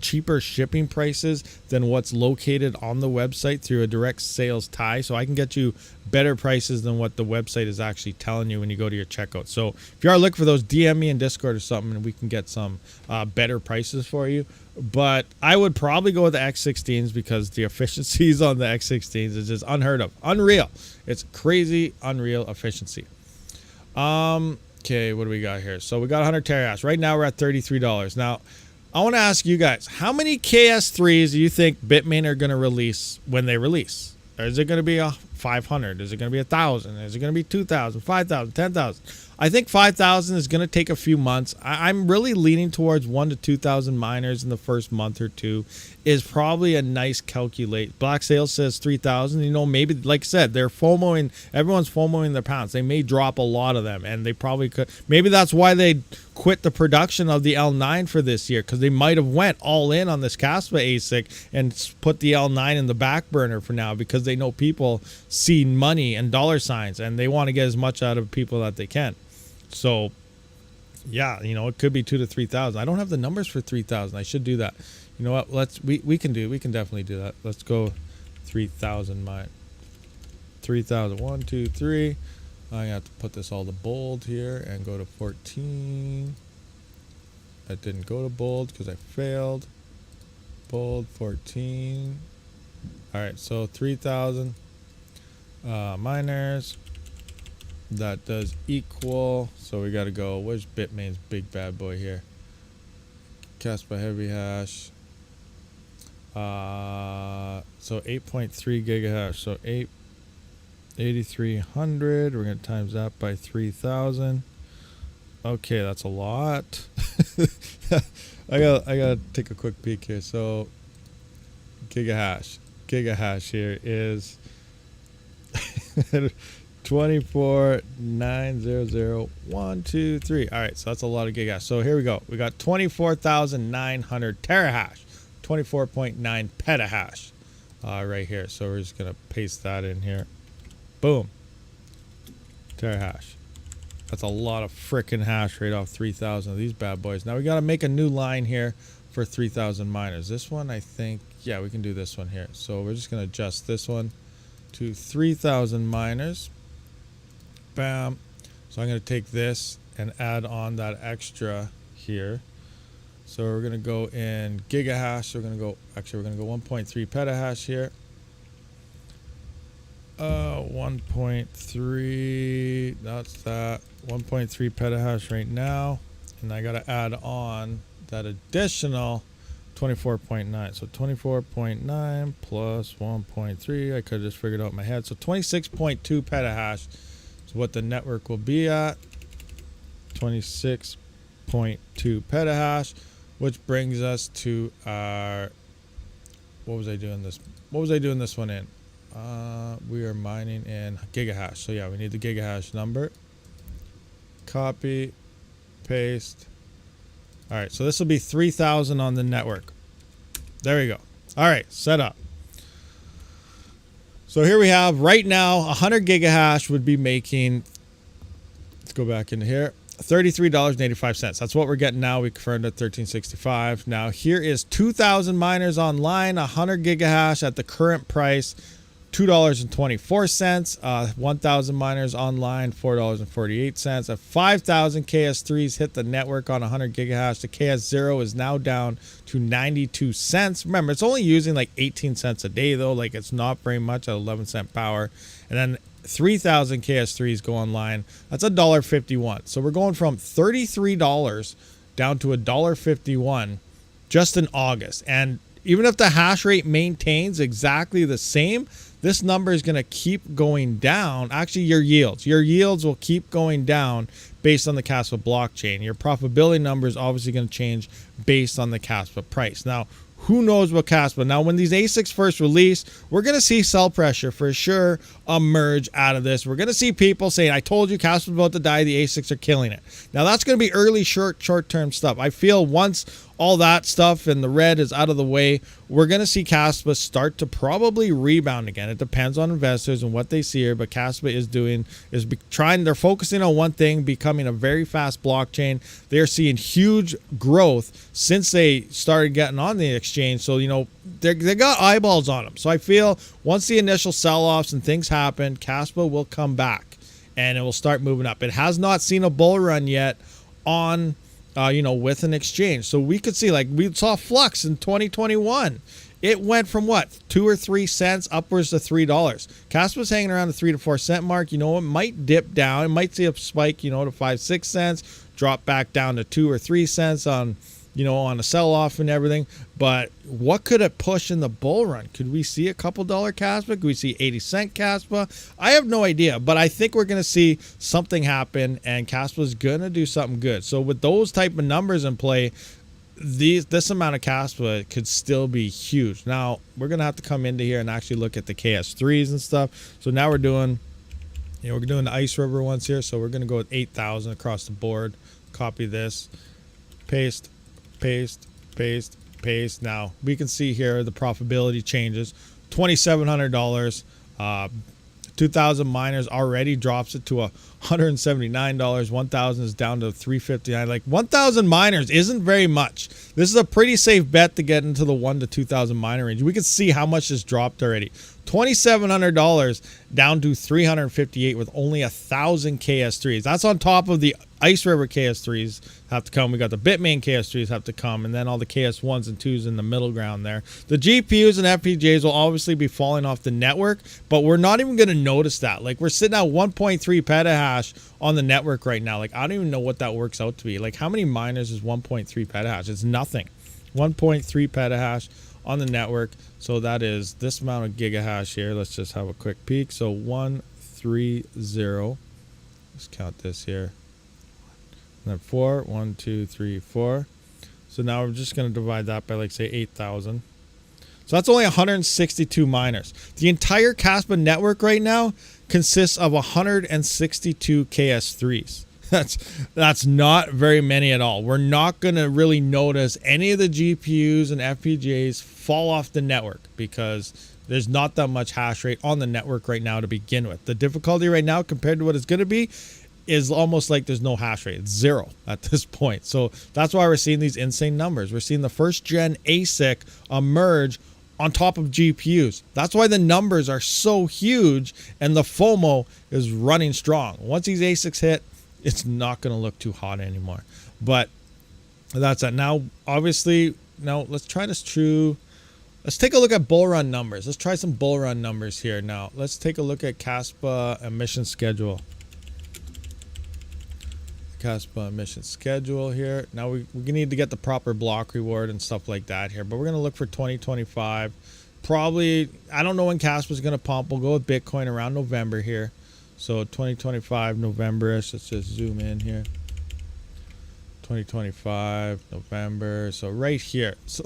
cheaper shipping prices than what's located on the website through a direct sales tie. So I can get you better prices than what the website is actually telling you when you go to your checkout. So if you are looking for those, DM me in Discord or something, and we can get some better prices for you. But I would probably go with the X16s, because the efficiencies on the X16s is just unheard of, unreal. It's crazy, unreal efficiency. Okay, what do we got here? So we got 100 terahash. Right now we're at $33. Now, I want to ask you guys, how many KS3s do you think Bitmain are going to release when they release? Is it going to be a 500? Is it going to be 1,000? Is it going to be 2,000, 5,000, 10,000? I think 5,000 is going to take a few months. I'm really leaning towards 1,000 to 2,000 miners in the first month or two is probably a nice calculate. Black Sales says 3,000. You know, maybe, like I said, they're FOMOing. Everyone's FOMOing their pounds. They may drop a lot of them, and they probably could. Maybe that's why they quit the production of the L9 for this year, because they might have went all in on this Kaspa ASIC and put the L9 in the back burner for now, because they know people see money and dollar signs, and they want to get as much out of people that they can. So, yeah, you know, it could be 2,000 to 3,000. I don't have the numbers for 3,000. I should do that. You know what? We can definitely do that. Let's go 3,000. 3,000. 1, 2, 3. I'm gonna have to put this all to bold here and go to 14. That didn't go to bold because I failed. Bold 14. All right, so 3,000 miners. That does equal. So we got to go. Where's Bitmain's big bad boy here? Kaspa heavy hash. So 8.3 gigahash. So 8,300. We're gonna times that by 3,000. Okay, that's a lot. I gotta take a quick peek here. So gigahash here is 24,900,123. All right, so that's a lot of gigahash. So here we go. We got 24,900 terahash, 24.9 petahash right here. So we're just gonna paste that in here. Boom. Terahash. That's a lot of frickin' hash rate off 3,000 of these bad boys. Now we got to make a new line here for 3,000 miners. This one, I think, yeah, we can do this one here. So we're just going to adjust this one to 3,000 miners. Bam. So I'm going to take this and add on that extra here. So we're going to go in gigahash. So we're going to go, actually, we're going to go 1.3 petahash here. 1.3, that's that. 1.3 petahash right now. And I got to add on that additional 24.9. So 24.9 plus 1.3. I could have just figured out in my head. So 26.2 petahash is what the network will be at. 26.2 petahash, which brings us to our, what was I doing this one in? We are mining in gigahash. So yeah, we need the gigahash number. Copy, paste. All right, so this will be 3,000 on the network. There we go. All right, set up. So here we have right now 100 gigahash would be making, let's go back into here, $33.85. That's what we're getting now. We confirmed at 1365. Now here is 2,000 miners online, 100 gigahash at the current price, $2.24. 1,000 miners online, $4.48. At 5,000 KS3s hit the network on 100 gigahash, the KS0 is now down to 92 cents. Remember, it's only using like 18 cents a day though. Like it's not very much at 11 cent power. And then 3,000 KS3s go online. That's $1.51. So we're going from $33 down to $1.51 just in August. And even if the hash rate maintains exactly the same, this number is going to keep going down. Actually, your yields will keep going down based on the Kaspa blockchain. Your profitability number is obviously going to change based on the Kaspa price. Now, who knows what Kaspa? Now, when these ASICs first release, we're going to see sell pressure for sure emerge out of this. We're going to see people saying, I told you Kaspa's about to die. The ASICs are killing it. Now, that's going to be early short-term stuff. I feel once all that stuff and the red is out of the way, we're going to see Kaspa start to probably rebound again. It depends on investors and what they see here, but Kaspa they're focusing on one thing, becoming a very fast blockchain. They're seeing huge growth since they started getting on the exchange. So, you know, they got eyeballs on them. So I feel once the initial sell-offs and things happen, Kaspa will come back and it will start moving up. It has not seen a bull run yet on with an exchange. So we could see, like we saw FLUX in 2021. It went from what, 2 or 3 cents upwards to $3. Kaspa's hanging around the 3 to 4 cent mark. You know, it might dip down. It might see a spike, to 5, 6 cents, drop back down to 2 or 3 cents on a sell-off and everything. But what could it push in the bull run? Could we see a couple dollar Kaspa? Could we see 80 cent Kaspa? I have no idea, but I think we're going to see something happen and Kaspa's going to do something good. So with those type of numbers in play, this amount of Kaspa could still be huge. Now, we're going to have to come into here and actually look at the KS3s and stuff. So now we're doing the Ice River ones here. So we're going to go with 8,000 across the board. Copy this, paste, paste, paste, paste. Now we can see here the profitability changes. $2,700, 2000 miners already drops it to $179. 1000 is down to $359. Like 1000 miners isn't very much. This is a pretty safe bet to get into the 1 to 2000 miner range. We can see how much this dropped already. $2,700 down to $358 with only 1,000 KS3s. That's on top of the Ice River KS3s have to come. We got the Bitmain KS3s have to come, and then all the KS1s and 2s in the middle ground there. The GPUs and FPGAs will obviously be falling off the network, but we're not even going to notice that. Like, we're sitting at 1.3 petahash on the network right now. Like, I don't even know what that works out to be. Like, how many miners is 1.3 petahash? It's nothing. 1.3 petahash on the network. So that is this amount of gigahash here. Let's just have a quick peek. So 130. Let's count this here. And then 4. 1, 2, 3, 4. So now we're just going to divide that by, like, say 8,000. So that's only 162 miners. The entire Kaspa network right now consists of 162 KS3s. That's not very many at all. We're not going to really notice any of the GPUs and FPGAs fall off the network because there's not that much hash rate on the network right now to begin with. The difficulty right now compared to what it's going to be is almost like there's no hash rate. It's 0 at this point. So that's why we're seeing these insane numbers. We're seeing the first gen ASIC emerge on top of GPUs. That's why the numbers are so huge and the FOMO is running strong. Once these ASICs hit, it's not going to look too hot anymore. But that's it. Now, obviously, now let's try this true. Let's take a look at bull run numbers. Let's try some bull run numbers here. Now, let's take a look at Kaspa emission schedule. Kaspa emission schedule here. Now, we need to get the proper block reward and stuff like that here. But we're going to look for 2025. Probably, I don't know when Kaspa's going to pump. We'll go with Bitcoin around November here. So 2025 November-ish. Let's just zoom in here. 2025 November. So right here. So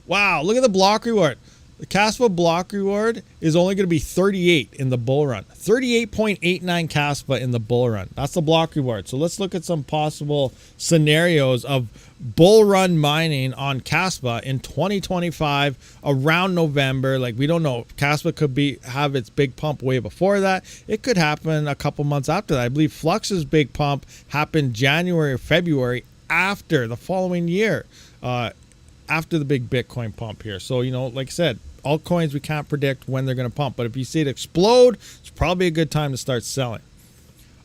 wow, look at the block reward. The Kaspa block reward is only going to be 38 in the bull run. 38.89 Kaspa in the bull run. That's the block reward. So let's look at some possible scenarios of bull run mining on Kaspa in 2025 around November. Like, we don't know. Kaspa could have its big pump way before that. It could happen a couple months after that. I believe Flux's big pump happened January or February after the following year. After the big Bitcoin pump here. So, you know, like I said, altcoins, we can't predict when they're going to pump. But if you see it explode, it's probably a good time to start selling.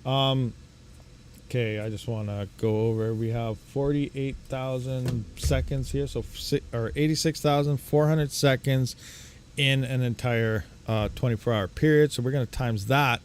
Okay, I just want to go over. We have 48,000 seconds here. So, or 86,400 seconds in an entire 24-hour period. So we're going to times that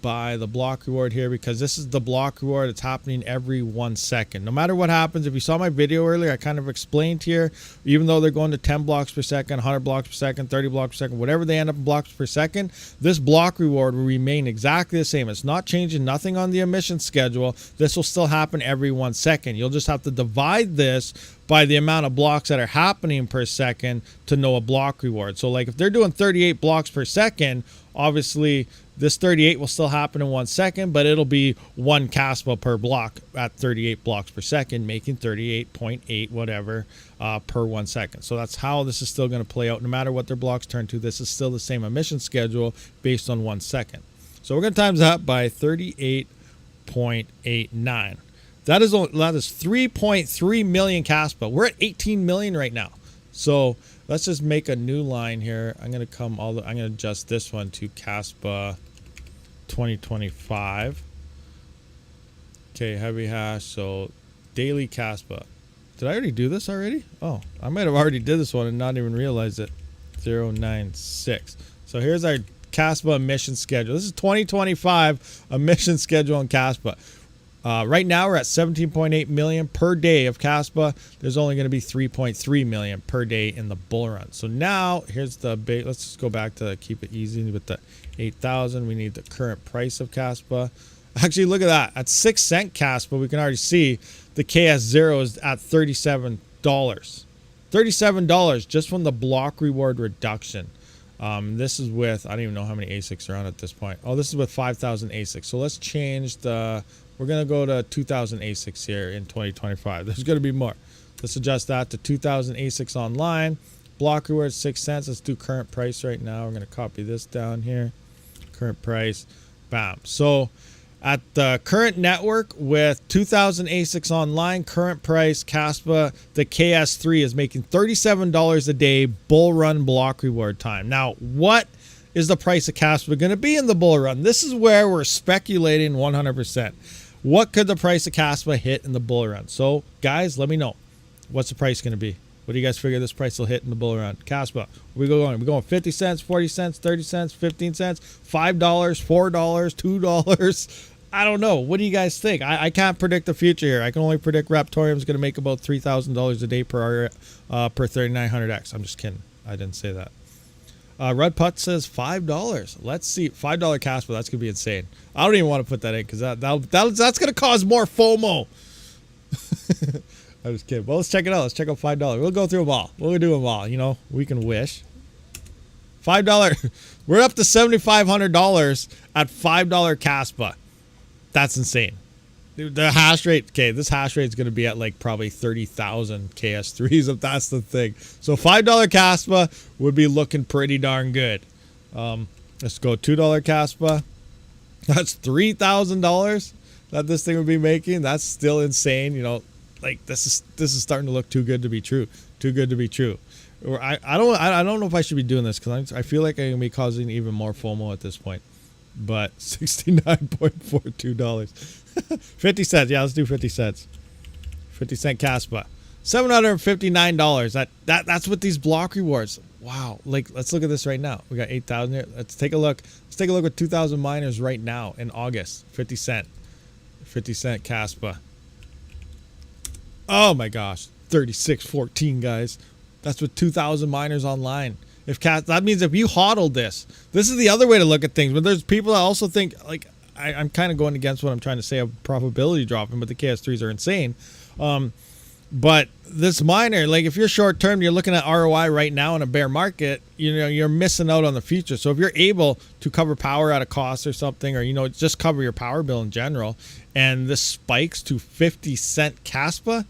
by the block reward here, because this is the block reward. It's happening every 1 second. No matter what happens, if you saw my video earlier, I kind of explained here, even though they're going to 10 blocks per second, 100 blocks per second, 30 blocks per second, whatever they end up in blocks per second, this block reward will remain exactly the same. It's not changing nothing on the emission schedule. This will still happen every 1 second. You'll just have to divide this by the amount of blocks that are happening per second to know a block reward. So like if they're doing 38 blocks per second, obviously this 38 will still happen in 1 second, but it'll be 1 Kaspa per block at 38 blocks per second, making 38.8 whatever per 1 second. So that's how this is still going to play out. No matter what their blocks turn to, this is still the same emission schedule based on 1 second. So we're going to times that by 38.89. That is 3.3 million Kaspa. We're at 18 million right now. So let's just make a new line here. I'm going to adjust this one to Kaspa 2025. Okay, heavy hash. So daily Kaspa. Did I already do this already? Oh, I might have already did this one and not even realized it. 096. So here's our Kaspa emission schedule. This is 2025 emission schedule on Kaspa. Right now we're at 17.8 million per day of Kaspa. There's only going to be 3.3 million per day in the bull run. So now here's the big. Let's just go back to keep it easy with the 8,000. We need the current price of Kaspa. Actually, look at that. At 6 cent Kaspa, we can already see the KS0 is at $37. $37 just from the block reward reduction. This is with, I don't even know how many ASICs are on at this point. Oh, this is with 5,000 ASICs. So let's change the, we're going to go to 2,000 ASICs here in 2025. There's going to be more. Let's adjust that to 2,000 ASICs online. Block reward 6 cents. Let's do current price right now. We're going to copy this down here. Current price. Bam. So at the current network with 2,000 ASICs online, current price, Kaspa, the KS3 is making $37 a day bull run block reward time. Now, what is the price of Kaspa going to be in the bull run? This is where we're speculating 100%. What could the price of Kaspa hit in the bull run? So, guys, let me know. What's the price going to be? What do you guys figure this price will hit in the bull run? Kaspa, we're going 50 cents, 40 cents, 30 cents, 15 cents, $5, $4, $2. I don't know. What do you guys think? I can't predict the future here. I can only predict Raptorium is going to make about $3,000 a day per 3900X. I'm just kidding. I didn't say that. Red Putt says $5. Let's see. $5 Kaspa. That's going to be insane. I don't even want to put that in because that's going to cause more FOMO. I'm just kidding. Well, let's check it out. Let's check out $5. We'll go through them all. We'll do them all. You know, we can wish. $5. We're up to $7,500 at $5 Kaspa. That's insane. The hash rate, okay, this hash rate is going to be at like probably 30,000 KS3s if that's the thing. So $5 Kaspa would be looking pretty darn good. Let's go $2 Kaspa. That's $3,000 that this thing would be making. That's still insane. You know, like this is starting to look too good to be true. Too good to be true. Or I don't know if I should be doing this because I feel like I'm going to be causing even more FOMO at this point. But $69.42. 50 cents. Yeah, let's do 50 cents. 50 cent Kaspa. $759. That's what these block rewards. Wow. Like, let's look at this right now. We got 8,000 here. Let's take a look. Let's take a look at 2,000 miners right now in August. 50 cent. 50 cent Kaspa. Oh my gosh. 36.14, guys. That's with 2,000 miners online. That means if you hodled this is the other way to look at things. But there's people that also think, like, I'm kind of going against what I'm trying to say of probability dropping, but the KS3s are insane. But this miner, like if you're short term, you're looking at ROI right now in a bear market, you know, you're missing out on the future. So if you're able to cover power at a cost or something, or, you know, just cover your power bill in general, and this spikes to 50 cent Kaspa,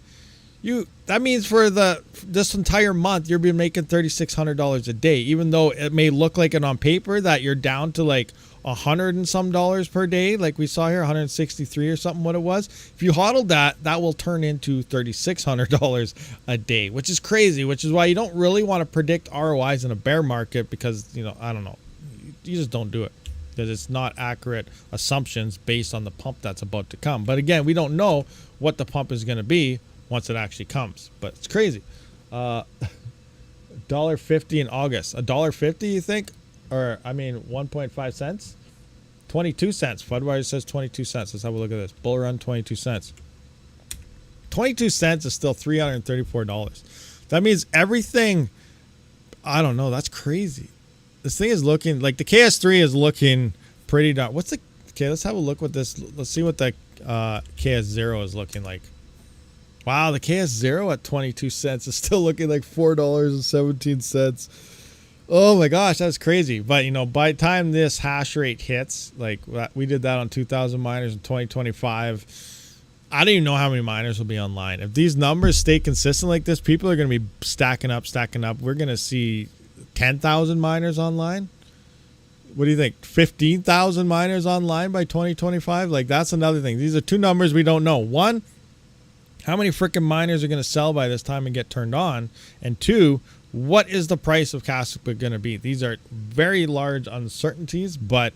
that means for this entire month you're being making $3,600 a day, even though it may look like it on paper that you're down to like $100 and some per day, like we saw here, 163 or something. What it was, if you hodled that will turn into $3,600 a day, which is crazy. Which is why you don't really want to predict ROIs in a bear market because, you know, I don't know, you just don't do it because it's not accurate assumptions based on the pump that's about to come. But again, we don't know what the pump is going to be once it actually comes, but it's crazy. $1.50 in August. $1.50, you think? Or, I mean, 1.5 cents? 22 cents. Budweiser says 22 cents. Let's have a look at this. Bull run, 22 cents. 22 cents is still $334. That means everything, I don't know, that's crazy. This thing is looking, like the KS3 is looking pretty darn, okay, let's have a look with this. Let's see what the KS0 is looking like. Wow, the KS0 at 22 cents is still looking like $4.17. Oh my gosh, that's crazy. But, you know, by the time this hash rate hits, like we did that on 2,000 miners in 2025, I don't even know how many miners will be online. If these numbers stay consistent like this, people are going to be stacking up. We're going to see 10,000 miners online. What do you think? 15,000 miners online by 2025? Like, that's another thing. These are two numbers we don't know. One, how many freaking miners are going to sell by this time and get turned on? And two, what is the price of Kaspa going to be? These are very large uncertainties, but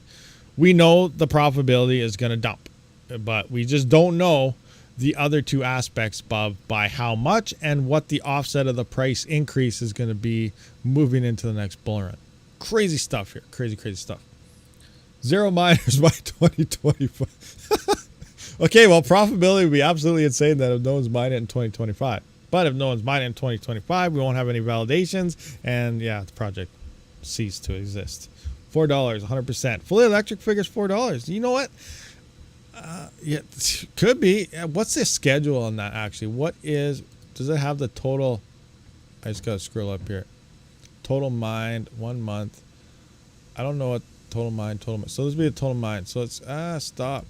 we know the profitability is going to dump. But we just don't know the other two aspects by how much and what the offset of the price increase is going to be moving into the next bull run. Crazy stuff here. Crazy stuff. 0 miners by 2025. Okay, well, profitability would be absolutely insane that if no one's mining it in 2025. But if no one's mining it in 2025, we won't have any validations. And, yeah, the project ceased to exist. $4, 100%. Fully electric figures $4. You know what? Yeah, could be. What's the schedule on that, actually? Does it have the total? I just got to scroll up here. Total mined, 1 month. I don't know what total mine. So this would be a total mine. So it's, stop.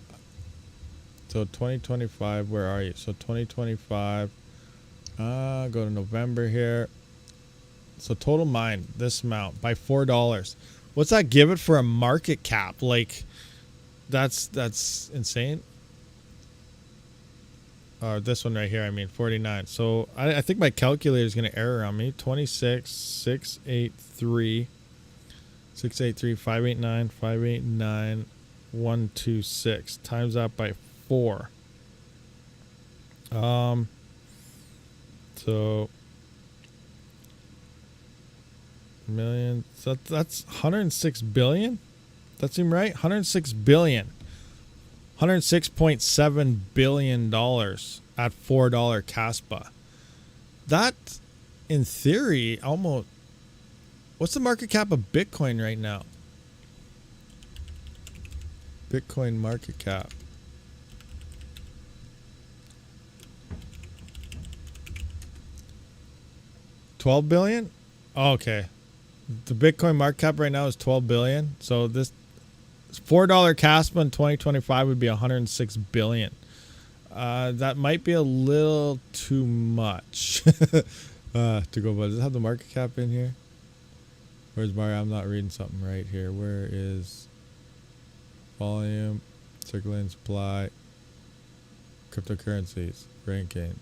So 2025, where are you? So 2025, go to November here. So total mine, this amount, by $4. What's that give it for a market cap? Like, that's insane. This one right here, I mean 49. So I think my calculator is going to error on me. 26, 683, 589, 589, 126. Times that by 4. So million. So that's 106 billion. That seem right? 106 billion. $106.7 billion at $4 Kaspa. That, in theory, almost... What's the market cap of Bitcoin right now? Bitcoin market cap. $12 billion? Oh, okay. The Bitcoin market cap right now is $12 billion. So this $4 Kaspa in 2025 would be 106 billion. That might be a little too much to go by. Does it have the market cap in here? Where's Mario? I'm not reading something right here. Where is volume, circulating supply, cryptocurrencies, ranking.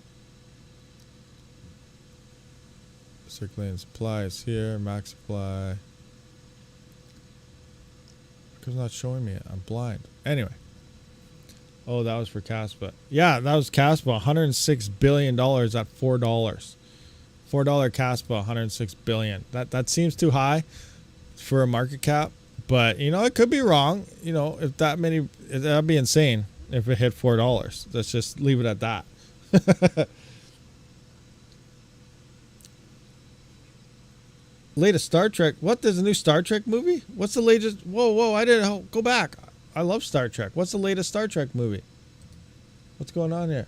Circulating supply is here, max supply. It's not showing me it. I'm blind. Anyway. Oh, that was for Kaspa. Yeah, that was Kaspa. $106 billion at $4. $4 Kaspa, 106 billion. That seems too high for a market cap, but you know, it could be wrong. You know, if that many, that'd be insane if it hit $4. Let's just leave it at that. Latest Star Trek. What? There's a new Star Trek movie? What's the latest? Whoa, I didn't go back. I love Star Trek. What's the latest Star Trek movie? What's going on here?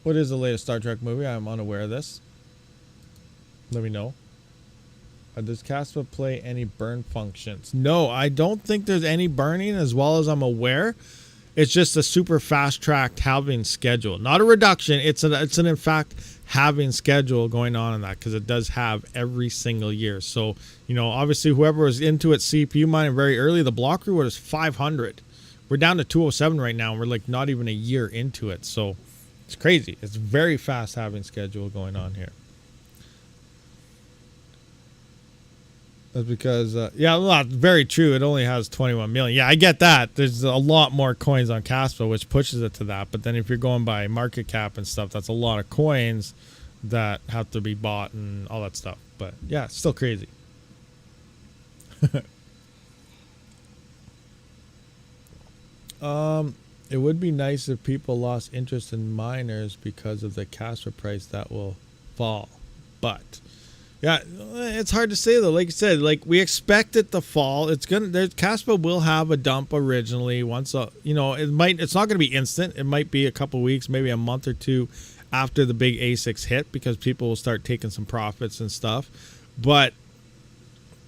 What is the latest Star Trek movie? I'm unaware of this. Let me know. Does Kaspa play any burn functions? No, I don't think there's any burning as well as I'm aware. It's just a super fast-tracked halving schedule. Not a reduction. It's an in fact halving schedule going on in that because it does have every single year. So, you know, obviously whoever was into it CPU mining very early, the block reward is 500. We're down to 207 right now, and we're like not even a year into it. So it's crazy. It's very fast halving schedule going on here. That's because, yeah, very true. It only has 21 million. Yeah, I get that. There's a lot more coins on Kaspa, which pushes it to that. But then if you're going by market cap and stuff, that's a lot of coins that have to be bought and all that stuff. But yeah, it's still crazy. It would be nice if people lost interest in miners because of the Kaspa price that will fall. But yeah, it's hard to say though. Like I said, like we expect it to fall. It's gonna. Kaspa will have a dump originally. Once you know, it's not gonna be instant. It might be a couple weeks, maybe a month or two after the big ASICs hit, because people will start taking some profits and stuff. But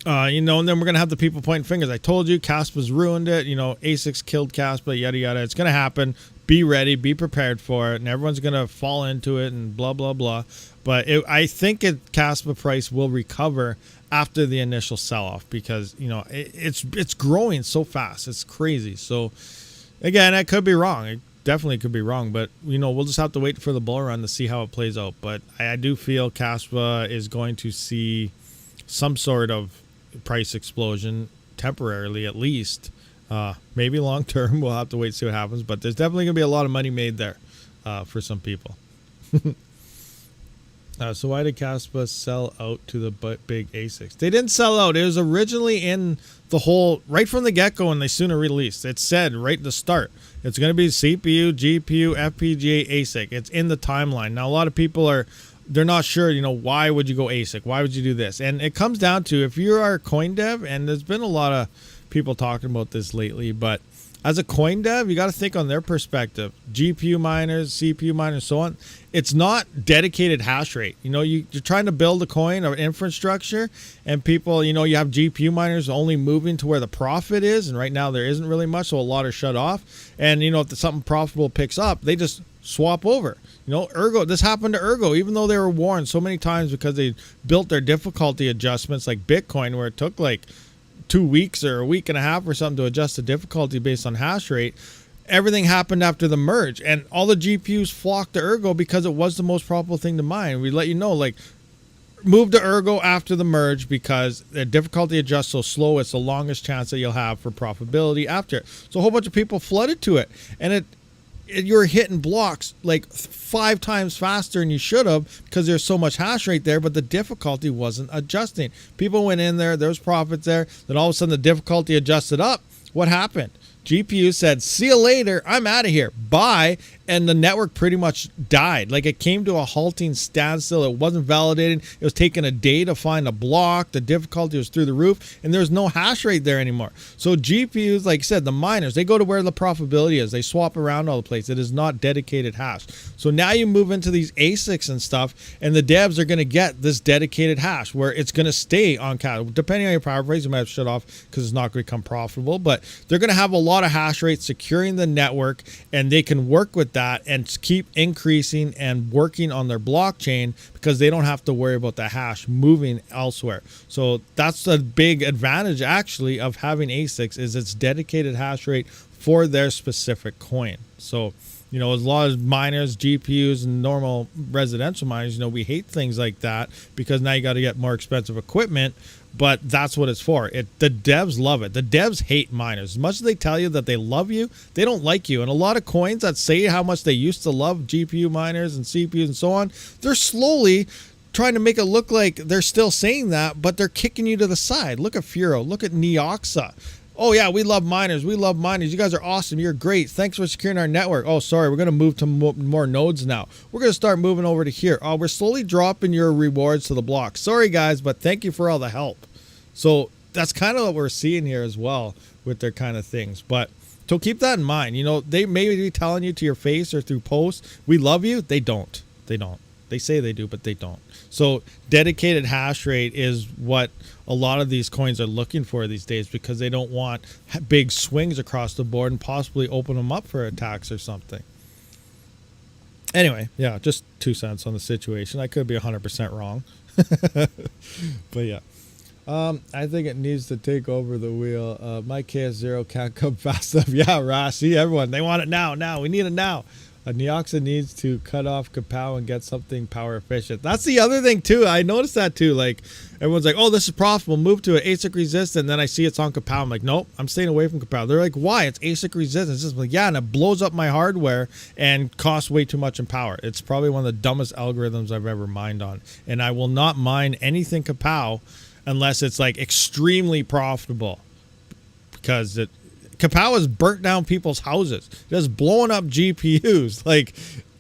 you know, and then we're gonna have the people pointing fingers. I told you, Kaspa's ruined it. You know, ASICs killed Kaspa. Yada yada. It's gonna happen. Be ready. Be prepared for it. And everyone's gonna fall into it and blah blah blah. But I think Kaspa price will recover after the initial sell-off because, you know, it's growing so fast. It's crazy. So, again, I could be wrong. It definitely could be wrong. But, you know, we'll just have to wait for the bull run to see how it plays out. But I do feel Kaspa is going to see some sort of price explosion, temporarily at least. Maybe long-term. We'll have to wait and see what happens. But there's definitely going to be a lot of money made there for some people. So why did Kaspa sell out to the big ASICs? They didn't sell out. It was originally in the whole, right from the get-go when they sooner released. It said right at the start, it's going to be CPU, GPU, FPGA, ASIC. It's in the timeline. Now, a lot of people they're not sure, you know, why would you go ASIC? Why would you do this? And it comes down to, if you are a coin dev, and there's been a lot of people talking about this lately, but as a coin dev, you got to think on their perspective. GPU miners, CPU miners, so on. It's not dedicated hash rate. You know, you're trying to build a coin or infrastructure, and people, you know, you have GPU miners only moving to where the profit is, and right now there isn't really much, so a lot are shut off. And, you know, if something profitable picks up, they just swap over. You know, Ergo, this happened to Ergo, even though they were warned so many times because they built their difficulty adjustments like Bitcoin, where it took like 2 weeks or a week and a half or something to adjust the difficulty based on hash rate. Everything happened after the merge, and all the GPUs flocked to Ergo because it was the most profitable thing to mine. We let you know, like, move to Ergo after the merge because the difficulty adjusts so slow. It's the longest chance that you'll have for profitability after it. So a whole bunch of people flooded to it, and you're hitting blocks like 5 times faster than you should have because there's so much hash rate there, but the difficulty wasn't adjusting. People went in there was profits there, then all of a sudden the difficulty adjusted up. What happened? GPU said, see you later, I'm out of here, bye, and the network pretty much died. Like, it came to a halting standstill. It wasn't validated. It was taking a day to find a block. The difficulty was through the roof, and there's no hash rate there anymore. So GPUs, like I said, the miners, they go to where the profitability is. They swap around all the place. It is not dedicated hash. So now you move into these ASICs and stuff, and the devs are going to get this dedicated hash where it's going to stay on cache. Depending on your power price, you might have to shut off because it's not going to become profitable, but they're going to have a lot of hash rate securing the network, and they can work with that and keep increasing and working on their blockchain because they don't have to worry about the hash moving elsewhere. So that's the big advantage actually of having ASICs, is its dedicated hash rate for their specific coin. So, you know, as lot of miners, GPUs, and normal residential miners, you know, we hate things like that because now you got to get more expensive equipment, but that's what it's for. The devs love it. The devs hate miners. As much as they tell you that they love you, they don't like you. And a lot of coins that say how much they used to love GPU miners and CPUs and so on, they're slowly trying to make it look like they're still saying that, but they're kicking you to the side. Look at Furo. Look at Neoxa. Oh, yeah, we love miners. We love miners. You guys are awesome. You're great. Thanks for securing our network. Oh, sorry, we're going to move to more nodes now. We're going to start moving over to here. Oh, we're slowly dropping your rewards to the block. Sorry, guys, but thank you for all the help. So that's kind of what we're seeing here as well with their kind of things. But so keep that in mind. You know, they may be telling you to your face or through posts, we love you. They don't. They don't. They say they do, but they don't. So dedicated hash rate is what a lot of these coins are looking for these days because they don't want big swings across the board and possibly open them up for attacks or something. Anyway, yeah, just 2 cents on the situation. I could be 100% wrong. But yeah. I think it needs to take over the wheel. My KS0 can't come fast enough. Yeah, Ross. See, everyone, they want it now. Now. We need it now. Neoxa needs to cut off Kapow and get something power efficient. That's the other thing too. I noticed that too. Like, everyone's like, oh, this is profitable. Move to it. ASIC resistant. Then I see it's on Kapow. I'm like, nope, I'm staying away from Kapow. They're like, why? It's ASIC resistant. It's just like, yeah, and it blows up my hardware and costs way too much in power. It's probably one of the dumbest algorithms I've ever mined on. And I will not mine anything Kapow unless it's like extremely profitable, because Kapow has burnt down people's houses, just blowing up GPUs. Like,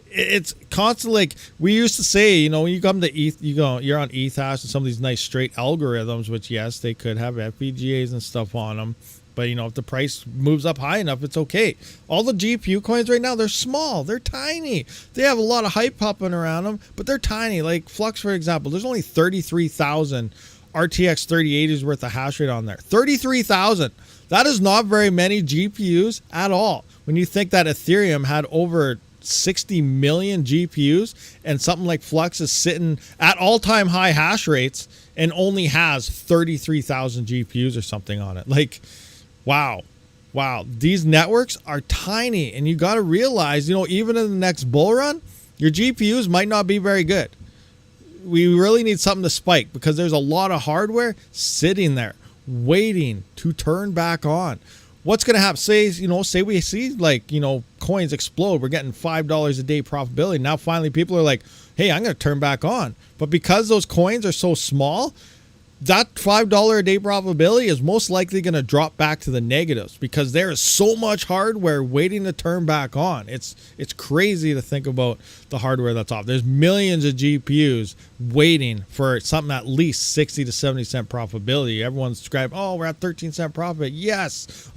it's constantly, like we used to say, you know, when you come to ETH, you're on ETH hash and some of these nice straight algorithms, which yes, they could have FPGAs and stuff on them. But, you know, if the price moves up high enough, it's okay. All the GPU coins right now, they're small. They're tiny. They have a lot of hype popping around them, but they're tiny. Like Flux, for example, there's only 33,000 RTX 3080s worth of hash rate on there. 33,000. That is not very many GPUs at all. When you think that Ethereum had over 60 million GPUs and something like Flux is sitting at all-time high hash rates and only has 33,000 GPUs or something on it. Like, wow. Wow. These networks are tiny, and you got to realize, you know, even in the next bull run, your GPUs might not be very good. We really need something to spike because there's a lot of hardware sitting there waiting to turn back on. What's going to happen? Say we see, like, you know, coins explode. We're getting $5 a day profitability. Now finally people are like, hey, I'm going to turn back on. But because those coins are so small, that $5 a day profitability is most likely going to drop back to the negatives because there is so much hardware waiting to turn back on. It's crazy to think about the hardware that's off. There's millions of GPUs waiting for something at least 60 to 70 cent profitability. Everyone's describing, oh, we're at 13 cent profit. Yes.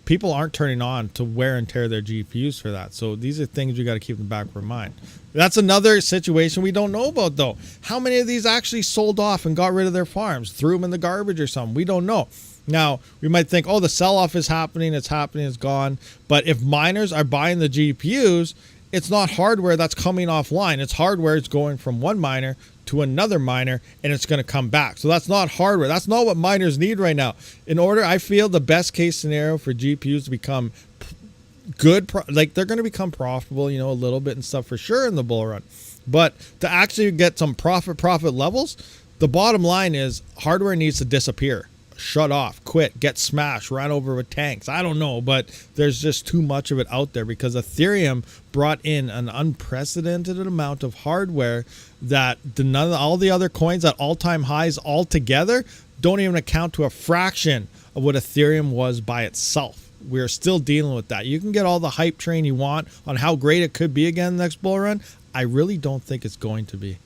People aren't turning on to wear and tear their GPUs for that. So these are things you got to keep in the back of our mind. That's another situation we don't know about, though. How many of these actually sold off and got rid of their farms, threw them in the garbage or something? We don't know. Now, we might think, oh, the sell-off is happening, it's gone. But if miners are buying the GPUs, it's not hardware that's coming offline. It's hardware that's going from one miner to another miner and it's going to come back. So that's not hardware. That's not what miners need right now. In order, I feel the best case scenario for GPUs to become good, like they're going to become profitable, you know, a little bit and stuff for sure in the bull run. But to actually get some profit levels, the bottom line is hardware needs to disappear. Shut off, quit, get smashed, run over with tanks. I don't know, but there's just too much of it out there because Ethereum brought in an unprecedented amount of hardware that all the other coins at all-time highs altogether don't even account to a fraction of what Ethereum was by itself. We're still dealing with that. You can get all the hype train you want on how great it could be again next bull run. I really don't think it's going to be.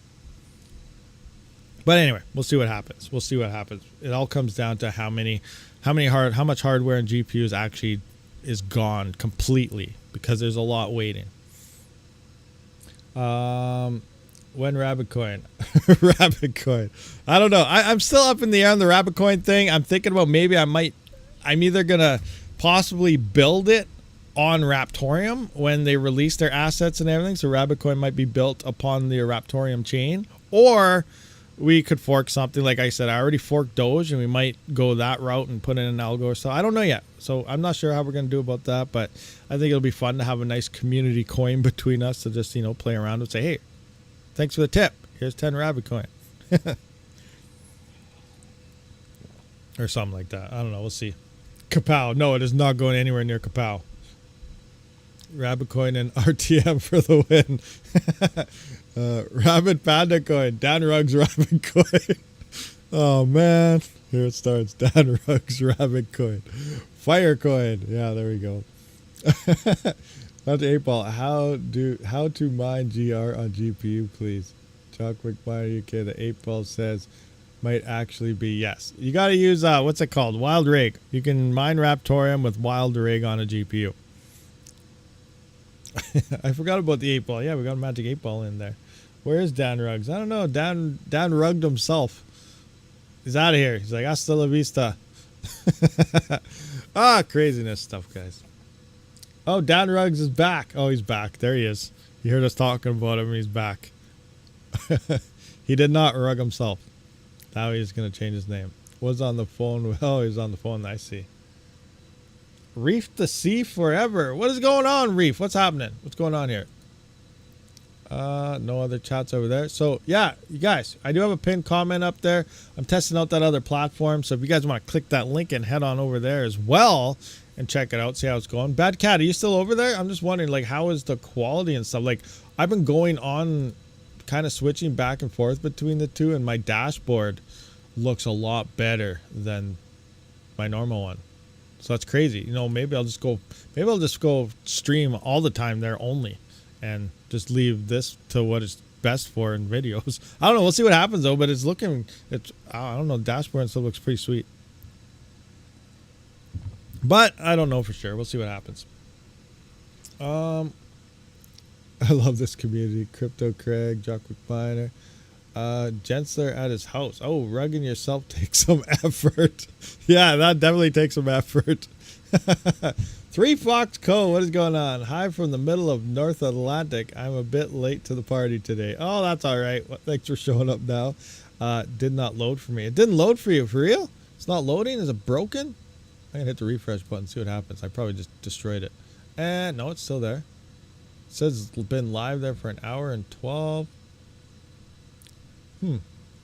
But anyway, we'll see what happens. We'll see what happens. It all comes down to how much hardware and GPUs actually is gone completely because there's a lot waiting. When Rabid coin, Rabid coin. I don't know. I'm still up in the air on the Rabid coin thing. I'm thinking about maybe I'm either gonna possibly build it on Raptorium when they release their assets and everything. So Rabid coin might be built upon the Raptorium chain, or we could fork something. Like I said, I already forked Doge, and we might go that route and put in an algo or so. I don't know yet. So I'm not sure how we're going to do about that, but I think it'll be fun to have a nice community coin between us to just, you know, play around and say, hey, thanks for the tip. Here's 10 Rabid coin. Or something like that. I don't know. We'll see. Kapow. No, it is not going anywhere near Kapow. Rabid coin and RTM for the win. Rabid Panda coin. Dan Ruggs Rabid coin. Oh man, here it starts. Dan Ruggs Rabid coin. Fire coin. Yeah, there we go. Not to 8-ball. How to mine GR on GPU, please? Chocolate Miner UK. The 8-ball says might actually be yes. You got to use what's it called? Wild Rig. You can mine Raptorium with Wild Rig on a GPU. I forgot about the 8-ball. Yeah, we got a magic 8-ball in there. Where is Dan Ruggs? I don't know. Dan rugged himself. He's out of here. He's like, hasta la vista. Craziness stuff, guys. Oh, Dan Ruggs is back. Oh, he's back. There he is. You heard us talking about him. He's back. He did not rug himself. Now he's going to change his name. Was on the phone. Oh, he's on the phone. I see. Reef the sea forever. What is going on, Reef? What's happening? What's going on here? No other chats over there. So yeah, you guys, I do have a pinned comment up there. I'm testing out that other platform. So if you guys want to click that link and head on over there as well and check it out, see how it's going. Bad Cat, are you still over there? I'm just wondering, like, how is the quality and stuff? Like, I've been going on kind of switching back and forth between the two, and my dashboard looks a lot better than my normal one. So that's crazy. You know, maybe I'll just go stream all the time there only and just leave this to what it's best for in videos. I don't know. We'll see what happens though, but I don't know. Dashboard and stuff looks pretty sweet. But I don't know for sure. We'll see what happens. I love this community. Crypto Craig, Chocolate Miner. Gensler at his house. Oh, rugging yourself takes some effort. Yeah, that definitely takes some effort. 3 Fox Co. What is going on? Hi from the middle of North Atlantic. I'm a bit late to the party today. Oh, that's all right. Well, thanks for showing up now. Did not load for me. It didn't load for you, for real? It's not loading? Is it broken? I'm going to hit the refresh button, see what happens. I probably just destroyed it. And no, it's still there. It says it's been live there for an hour and 12.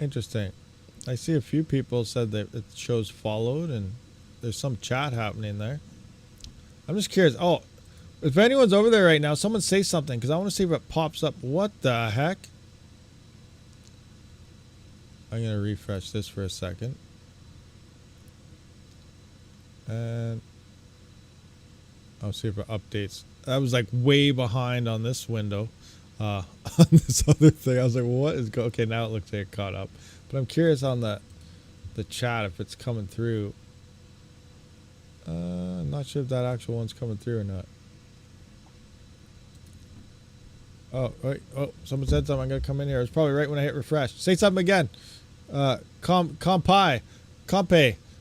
Interesting. I see a few people said that it shows followed, and there's some chat happening there. I'm just curious. Oh, if anyone's over there right now, someone say something, because I want to see if it pops up. What the heck? I'm going to refresh this for a second. And I'll see if it updates. I was like way behind on this window. On this other thing. I was like, well, what is going on? Okay, now it looks like it caught up. But I'm curious on the chat if it's coming through. I'm not sure if that actual one's coming through or not. Oh, wait. Oh, someone said something. I'm going to come in here. It's probably right when I hit refresh. Say something again. Compe.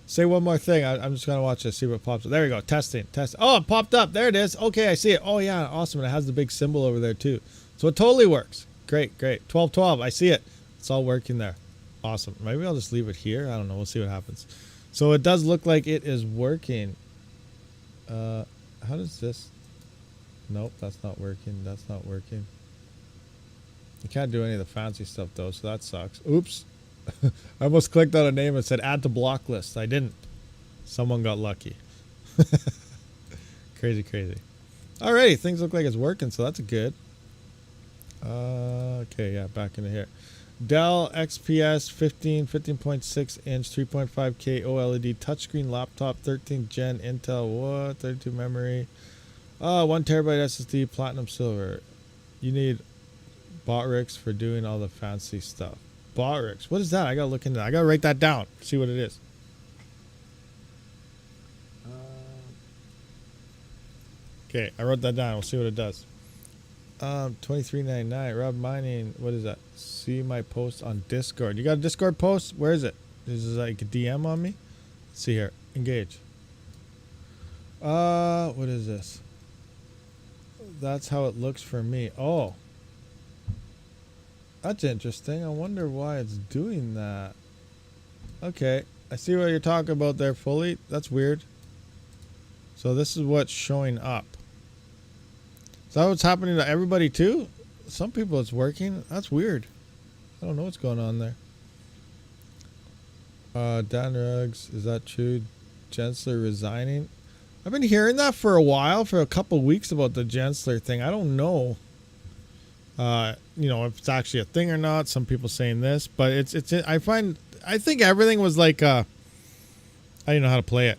Say one more thing. I'm just going to watch this, see what pops up. There we go. Testing. Oh, it popped up. There it is. Okay, I see it. Oh, yeah. Awesome. And it has the big symbol over there, too. So it totally works. Great. 1212. I see it. it's all working there. Awesome. Maybe I'll just leave it here. I don't know. We'll see what happens. So it does look like it is working. How does this? Nope, that's not working. That's not working. You can't do any of the fancy stuff though, so that sucks. Oops. I almost clicked on a name and said add to block list. I didn't. Someone got lucky. Crazy, crazy. Alrighty, things look like it's working, so that's good. Okay, yeah, back into here. Dell XPS 15.6 inch 3.5K OLED touchscreen laptop, 13th gen Intel, what? 32 memory. 1 terabyte SSD, platinum silver. You need BotRix for doing all the fancy stuff. BotRix, what is that? I gotta look into that. I gotta write that down, see what it is. Okay, I wrote that down. We'll see what it does. 23.99 RabidMining. What is that? See my post on Discord. You got a Discord post? Where is it? Is it like a DM on me? Let's see here. Engage. What is this? That's how it looks for me. Oh, that's interesting. I wonder why it's doing that. Okay, I see what you're talking about there fully. That's weird. So this is what's showing up. Is that what's happening to everybody too? Some people it's working. That's weird. I don't know what's going on there. Dan Ruggs, is that true? Gensler resigning. I've been hearing that for a while, for a couple weeks, about the Gensler thing. I don't know. You know, if it's actually a thing or not. Some people saying this, but it's I think everything was like I didn't know how to play it.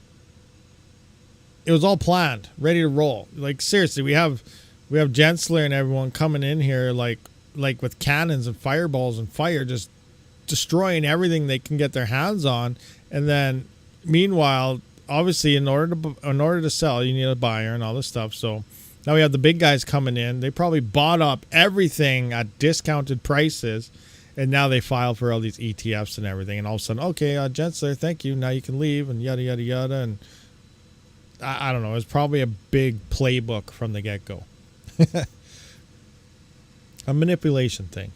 It was all planned, ready to roll. Like seriously, we have Gensler and everyone coming in here like with cannons and fireballs and fire, just destroying everything they can get their hands on. And then meanwhile, obviously in order to sell, you need a buyer and all this stuff. So now we have the big guys coming in. They probably bought up everything at discounted prices, and now they file for all these ETFs and everything. And all of a sudden, okay, Gensler, thank you. Now you can leave, and yada yada yada. And I don't know. It was probably a big playbook from the get-go. A manipulation thing.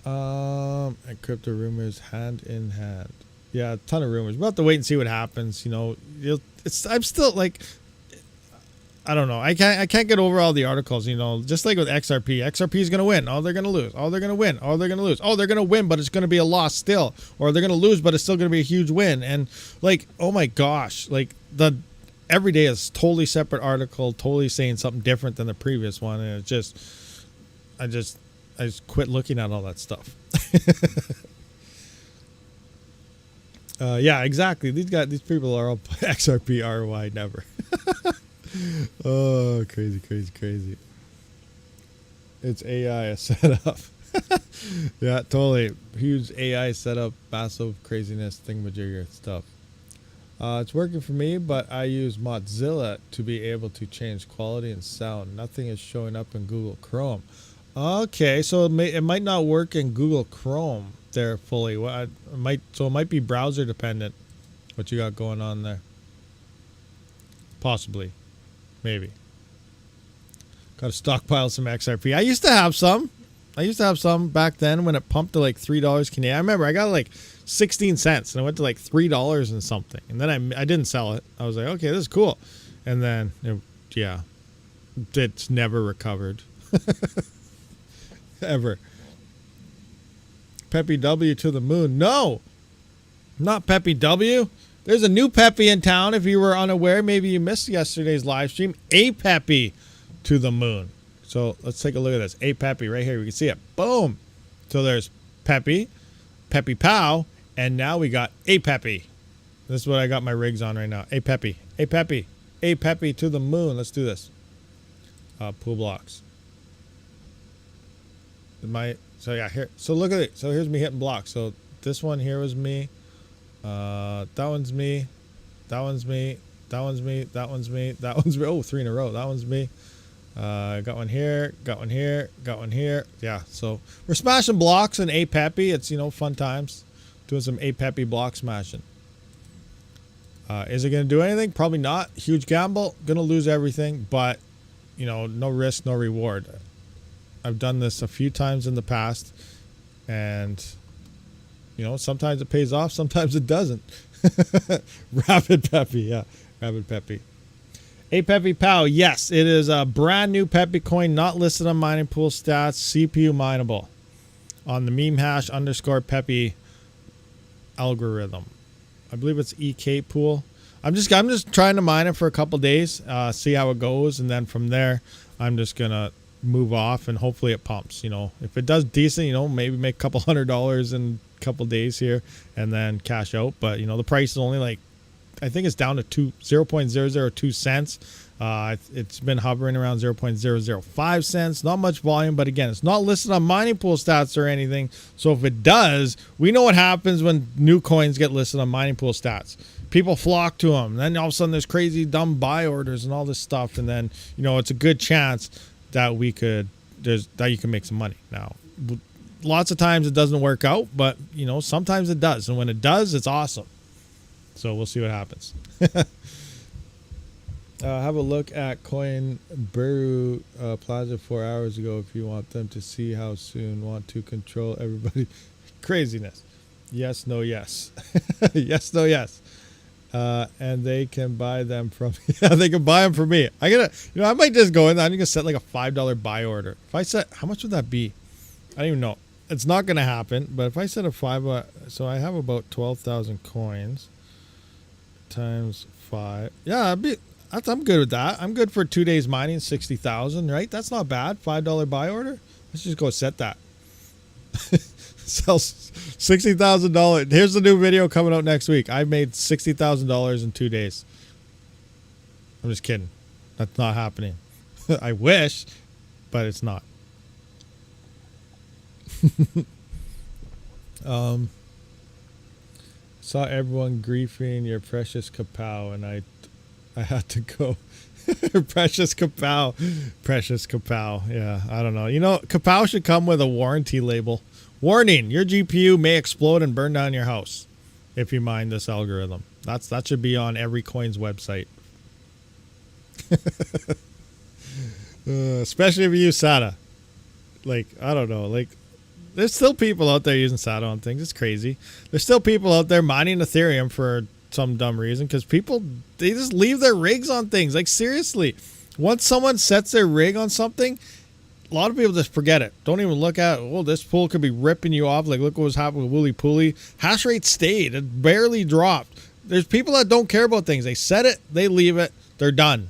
And crypto rumors hand in hand. Yeah, a ton of rumors. We'll have to wait and see what happens. You know, I'm still like, I don't know. I can't get over all the articles. You know, just like with XRP. XRP is gonna win. Oh, they're gonna lose. Oh, they're gonna win. Oh, they're gonna lose. Oh, they're gonna win, but it's gonna be a loss still. Or they're gonna lose, but it's still gonna be a huge win. And like, oh my gosh, like every day is totally separate article, totally saying something different than the previous one, and I just quit looking at all that stuff. Yeah, exactly. These people are all XRP ROI never. Oh, crazy, crazy, crazy. It's AI setup. Yeah, totally. Huge AI setup, massive craziness, thingamajigger stuff. It's working for me, but I use Mozilla to be able to change quality and sound. Nothing is showing up in Google Chrome. Okay, so it might not work in Google Chrome there fully. It might be browser dependent. What you got going on there? Possibly, maybe. Got to stockpile some XRP. I used to have some back then when it pumped to like $3 Canadian. I remember I got like 16 cents and it went to like $3 and something. And then I didn't sell it. I was like, okay, this is cool. And then it's never recovered. Ever. Peppy W to the moon. No, not Peppy W. There's a new Peppy in town. If you were unaware, maybe you missed yesterday's live stream. A Peppy to the moon. So let's take a look at this. A Peppy right here. We can see it. Boom. So there's Peppy, Peppy Pow, and now we got A Peppy. This is what I got my rigs on right now. A Peppy, A Peppy, A Peppy to the moon. Let's do this. Pool blocks. So yeah, here. So look at it. So here's me hitting blocks. So this one here was me. That one's me. That one's me. That one's me. That one's me. That one's me. Oh, 3 in a row. That one's me. Got one here. Got one here. Got one here. Yeah. So we're smashing blocks in A Peppy. It's, you know, fun times. Doing some A Peppy block smashing. Is it going to do anything? Probably not. Huge gamble. Going to lose everything. But, you know, no risk, no reward. I've done this a few times in the past, And you know, sometimes it pays off, sometimes it doesn't. Rabid Peppy, yeah, Rabid Peppy. Hey Peppy Pow, yes, it is a brand new Peppy coin, not listed on mining pool stats, CPU mineable on the meme hash _ Peppy algorithm. I believe it's EK pool. I'm just trying to mine it for a couple days, see how it goes, and then from there, I'm just gonna move off and hopefully it pumps. You know, if it does decent, you know, maybe make a couple $100 in a couple days here and then cash out. But you know, the price is only like, I think it's down to 0.002 cents. It's been hovering around 0.005 cents. Not much volume, but again, it's not listed on mining pool stats or anything. So if it does, we know what happens when new coins get listed on mining pool stats. People flock to them. Then all of a sudden there's crazy dumb buy orders and all this stuff. And then, you know, it's a good chance that you can make some money. Now, lots of times it doesn't work out, but you know, sometimes it does. And when it does, it's awesome. So we'll see what happens. Have a look at Coin Buru Plaza 4 hours ago if you want them to see how soon want to control everybody. Craziness. Yes, no, yes. Yes, no, yes. And they can buy them from yeah, they can buy them from me. I might just go in there. I'm gonna set like a $5 buy order. If I set, how much would that be? I don't even know. It's not gonna happen. But if I set a $5, so I have about 12,000 coins times 5. Yeah, I'm good with that. I'm good for 2 days mining, 60,000. Right? That's not bad. $5 buy order. Let's just go set that. Sells $60,000. Here's the new video coming out next week. I made $60,000 in 2 days. I'm just kidding. That's not happening. I wish, but it's not. Saw everyone griefing your precious kapow, and I had to go. Precious kapow. Precious kapow. Yeah, I don't know. You know, kapow should come with a warranty label. Warning, your GPU may explode and burn down your house if you mine this algorithm. That should be on every coin's website. Especially if you use SATA. Like, I don't know. Like, there's still people out there using SATA on things. It's crazy. There's still people out there mining Ethereum for some dumb reason because people, they just leave their rigs on things. Like, seriously. Once someone sets their rig on something, a lot of people just forget it. Don't even look at, oh, this pool could be ripping you off. Like, look what was happening with Wooly Pooly. Hash rate stayed. It barely dropped. There's people that don't care about things. They set it, they leave it, they're done.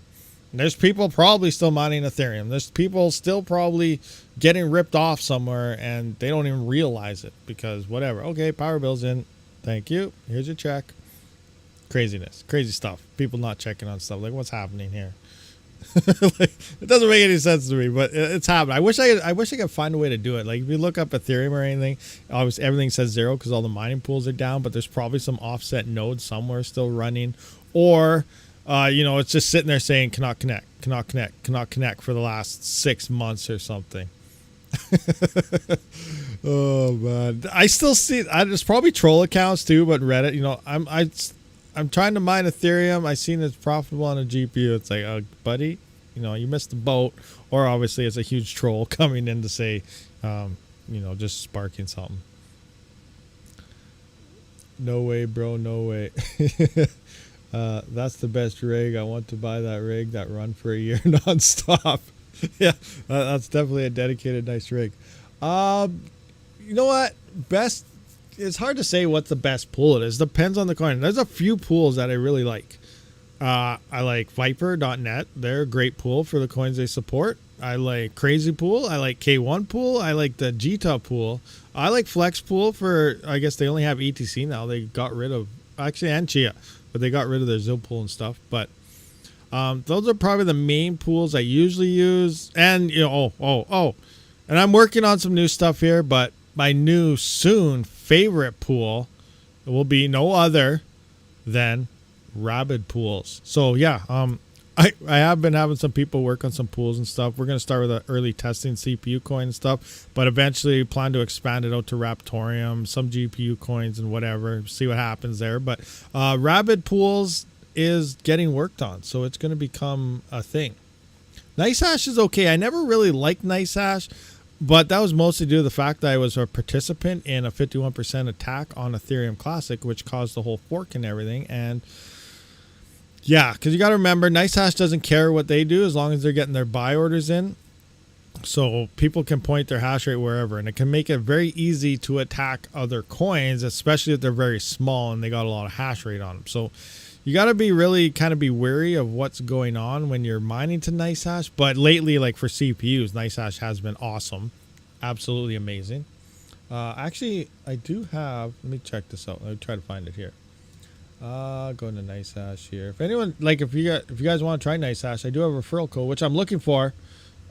And there's people probably still mining Ethereum. There's people still probably getting ripped off somewhere, and they don't even realize it because whatever. Okay, power bill's in. Thank you. Here's your check. Craziness. Crazy stuff. People not checking on stuff. Like, what's happening here? Like, it doesn't make any sense to me, but it's happening. I wish I could find a way to do it. Like, if you look up Ethereum or anything, obviously everything says 0 because all the mining pools are down, but there's probably some offset node somewhere still running, or you know, it's just sitting there saying cannot connect for the last 6 months or something. Oh man, I still see. There's probably troll accounts too, but Reddit. You know, I'm trying to mine Ethereum. I seen it's profitable on a GPU. It's like, oh, buddy, you know, you missed the boat. Or obviously it's a huge troll coming in to say, you know, just sparking something. No way, bro. No way. That's the best rig. I want to buy that rig that run for a year nonstop. Yeah, that's definitely a dedicated, nice rig. You know what? Best. It's hard to say what the best pool it is. Depends on the coin. There's a few pools that I really like. I like Viper.net. They're a great pool for the coins they support. I like Crazy Pool. I like K1 Pool. I like the Jita Pool. I like Flex Pool for, I guess they only have ETC now. They got rid of, actually, and Chia, but they got rid of their Zil Pool and stuff. But those are probably the main pools I usually use. And, you know, and I'm working on some new stuff here, but my new soon favorite pool will be no other than Rabid pools. So yeah, I have been having some people work on some pools and stuff. We're going to start with an early testing CPU coin and stuff, but eventually plan to expand it out to Raptorium, some GPU coins and whatever, see what happens there. But Rabid pools is getting worked on, so it's going to become a thing. NiceHash is okay. I never really liked NiceHash. But that was mostly due to the fact that I was a participant in a 51% attack on Ethereum Classic, which caused the whole fork and everything. And yeah, because you got to remember, NiceHash doesn't care what they do as long as they're getting their buy orders in. So people can point their hash rate wherever, and it can make it very easy to attack other coins, especially if they're very small and they got a lot of hash rate on them. So you got to be really kind of be wary of what's going on when you're mining to NiceHash. But lately, like for CPUs, NiceHash has been awesome. Absolutely amazing. Actually, I do have, let me check this out. Let me try to find it here. Go into NiceHash here. If anyone, like if you guys want to try NiceHash, I do have a referral code, which I'm looking for.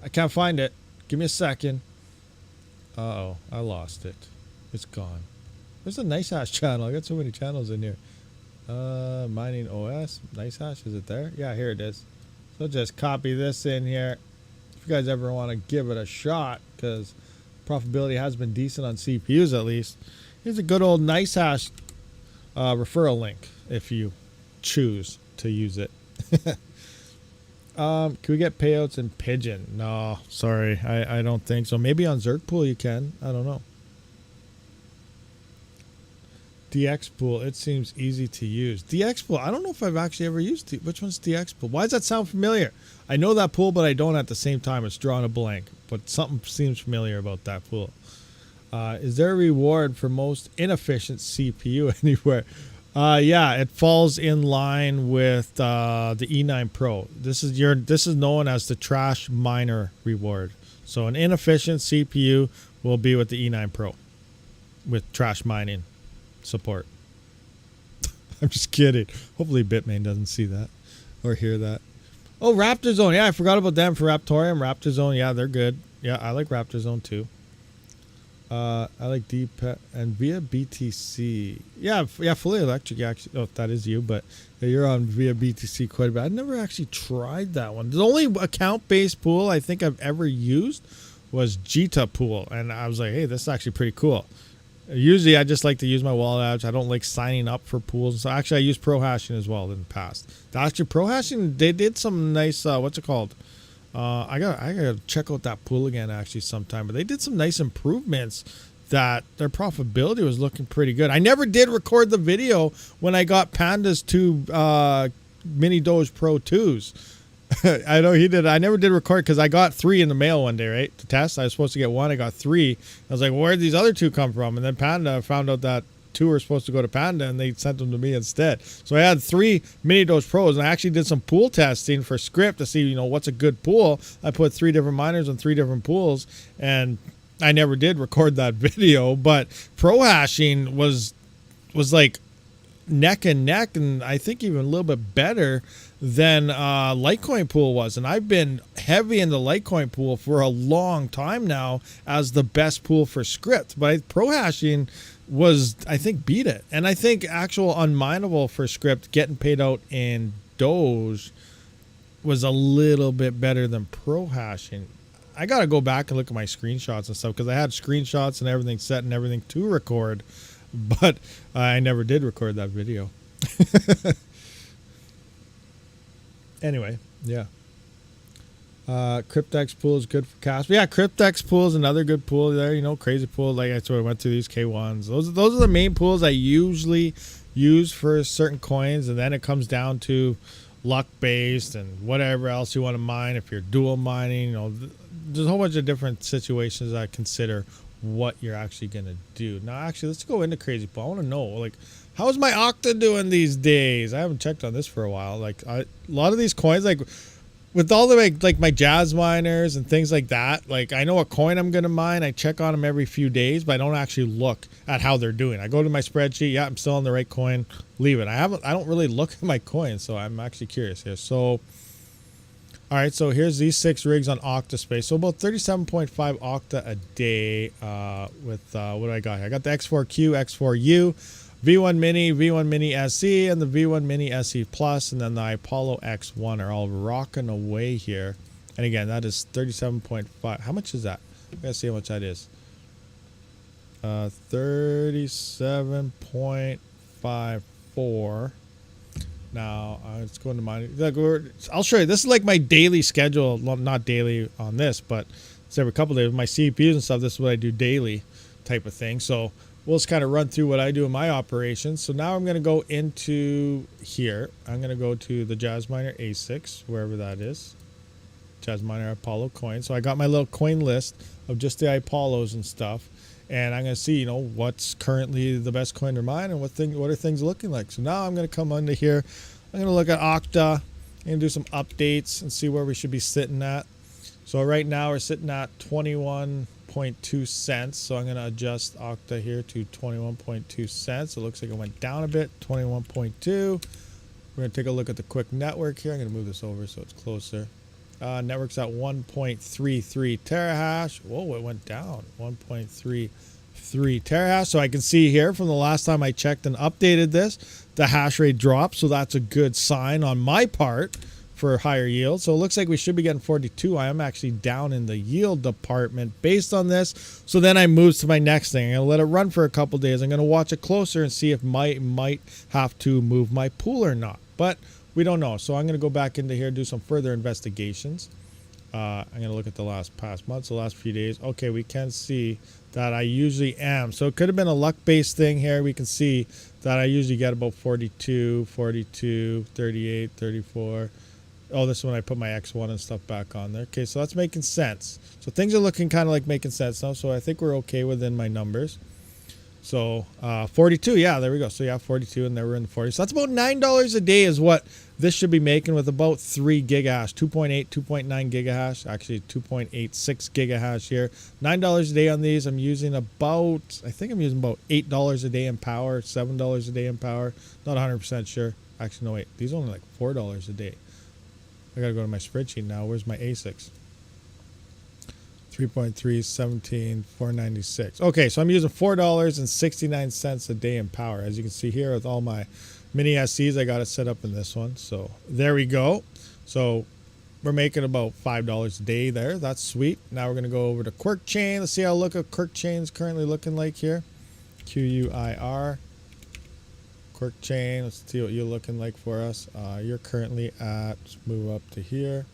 I can't find it. Give me a second. Uh-oh, I lost it. It's gone. There's a NiceHash channel. I got so many channels in here. Mining OS, NiceHash, is it there? Yeah, here it is. So just copy this in here. If you guys ever want to give it a shot, because profitability has been decent on CPUs at least. Here's a good old NiceHash referral link if you choose to use it. Can we get payouts in Pigeon? No, sorry, I don't think so. Maybe on Zergpool you can. I don't know. DX Pool, it seems easy to use. DX Pool, I don't know if I've actually ever used it. Which one's DX Pool? Why does that sound familiar? I know that pool, but I don't at the same time. It's drawing a blank, but something seems familiar about that pool. Is there a reward for most inefficient CPU anywhere? Yeah, it falls in line with the E9 Pro. This is known as the trash miner reward. So an inefficient CPU will be with the E9 Pro with trash mining support. I'm just kidding. Hopefully Bitmain doesn't see that or hear that. Oh, Raptor Zone. Yeah, I forgot about them for Raptorium. Raptor Zone, yeah, they're good. Yeah, I like Raptor Zone too. I like DPET and via BTC. Yeah, fully electric. Actually, oh, that is you, but you're on via BTC quite a bit. I've never actually tried that one. The only account-based pool I think I've ever used was Jita Pool, and I was like, hey, this is actually pretty cool. Usually, I just like to use my wallet apps. I don't like signing up for pools. So actually, I use Pro Hashing as well in the past. Actually, Pro Hashing, they did some nice. What's it called? I gotta check out that pool again actually sometime. But they did some nice improvements that their profitability was looking pretty good. I never did record the video when I got Panda's two Mini Doge Pro 2s. I know he did. I never did record because I got 3 in the mail one day, right? To test. I was supposed to get 1. I got 3. I was like, well, where'd these other 2 come from? And then Panda found out that 2 were supposed to go to Panda and they sent them to me instead. So I had 3 Mini Doge Pros and I actually did some pool testing for Script to see, what's a good pool. I put 3 different miners on 3 different pools and I never did record that video, but Pro Hashing was like neck and neck, and I think even a little bit better than Litecoin Pool was. And I've been heavy in the Litecoin Pool for a long time now as the best pool for Script. But Pro Hashing was, I think, beat it. And I think actual unminable for Script getting paid out in Doge was a little bit better than Pro Hashing. I got to go back and look at my screenshots and stuff because I had screenshots and everything set and everything to record. But I never did record that video. Anyway, yeah. Cryptex Pool is good for Kaspa. Yeah, Cryptex Pool is another good pool there. Crazy pool. Like I sort of went through these K1s. Those are the main pools I usually use for certain coins. And then it comes down to luck based and whatever else you want to mine. If you're dual mining, there's a whole bunch of different situations I consider what you're actually gonna do. Now actually let's go into Crazy Pool. I want to know how's my Octa doing these days. I haven't checked on this for a while. A lot of these coins, with all the my jazz miners and things like that, I know what coin I'm gonna mine. I check on them every few days, but I don't actually look at how they're doing. I go to my spreadsheet, yeah, I'm still on the right coin, leave it. I don't really look at my coins, so I'm actually curious here. So all right, so here's these 6 rigs on Octaspace. So about 37.5 Octa a day with, what do I got here? I got the X4Q, X4U, V1 Mini, V1 Mini SE, and the V1 Mini SE Plus, and then the Apollo X1 are all rocking away here. And again, that is 37.5. How much is that? I gotta see how much that is. 37.54. Now, let's go into mine. I'll show you. This is like my daily schedule. Well, not daily on this, but So every couple of days with my CPUs and stuff, this is what I do daily type of thing. So we'll just kind of run through what I do in my operations. So now I'm going to go into here. I'm going to go to the JazzMiner ASICs, wherever that is. JazzMiner Apollo coin. So I got my little coin list of just the Apollos and stuff. And I'm going to see, you know, what's currently the best coin to mine and what are things looking like. So now I'm going to come under here. I'm going to look at Octa. I'm going to do some updates and see where we should be sitting at. So right now we're sitting at 21.2 cents. So I'm going to adjust Octa here to 21.2 cents. It looks like it went down a bit, 21.2. We're going to take a look at the quick network here. I'm going to move this over so it's closer. Network's at 1.33 terahash. Whoa, it went down. 1.33 terahash. So I can see here from the last time I checked and updated this, the hash rate dropped. So that's a good sign on my part for higher yield. So it looks like we should be getting 42. I am actually down in the yield department based on this. So then I move to my next thing. I'm going to let it run for a couple days. I'm going to watch it closer and see if might have to move my pool or not. But we don't know. So I'm going to go back into here, do some further investigations. I'm going to look at the past months, the last few days. Okay, we can see that I usually am. So it could have been a luck-based thing here. We can see that I usually get about 42, 42, 38, 34. Oh, this is when I put my X1 and stuff back on there. Okay, so that's making sense. So things are looking kind of like making sense now. So I think we're okay within my numbers. So 42, yeah, there we go. So yeah, 42, and there we're in the 40s. So that's about $9 a day is what this should be making with about 3 gigahash, 2.8, 2.9 gigahash, actually 2.86 gigahash here. $9 a day on these. I'm using about, I think I'm using about $8 a day in power, $7 a day in power. Not 100% sure. Actually, no, wait, these are only like $4 a day. I gotta go to my spreadsheet now. Where's my ASICs? 3.3, 17, 496. Okay, so I'm using $4.69 a day in power. As you can see here with all my mini SCs, I got it set up in this one. So there we go. So we're making about $5 a day there. That's sweet. Now we're going to go over to Quirk Chain. Let's see how Quirk Chain's currently looking like here. QUIR. Quirk Chain. Let's see what you're looking like for us. You're currently at, let's move up to here.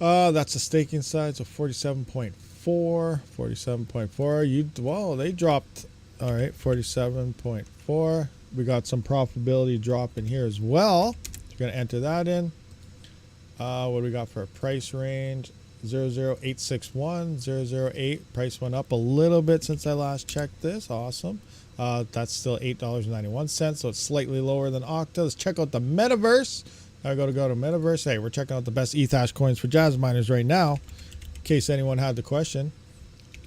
That's the staking side, so 47.4, 47.4. Well, they dropped. All right, 47.4. We got some profitability drop in here as well. We're gonna enter that in. What do we got for a price range? 00861, 008. Price went up a little bit since I last checked this. Awesome. That's still $8.91, so it's slightly lower than Octa. Let's check out the Metaverse. I go to Metaverse. Hey, we're checking out the best Ethash coins for jazz miners right now. In case anyone had the question.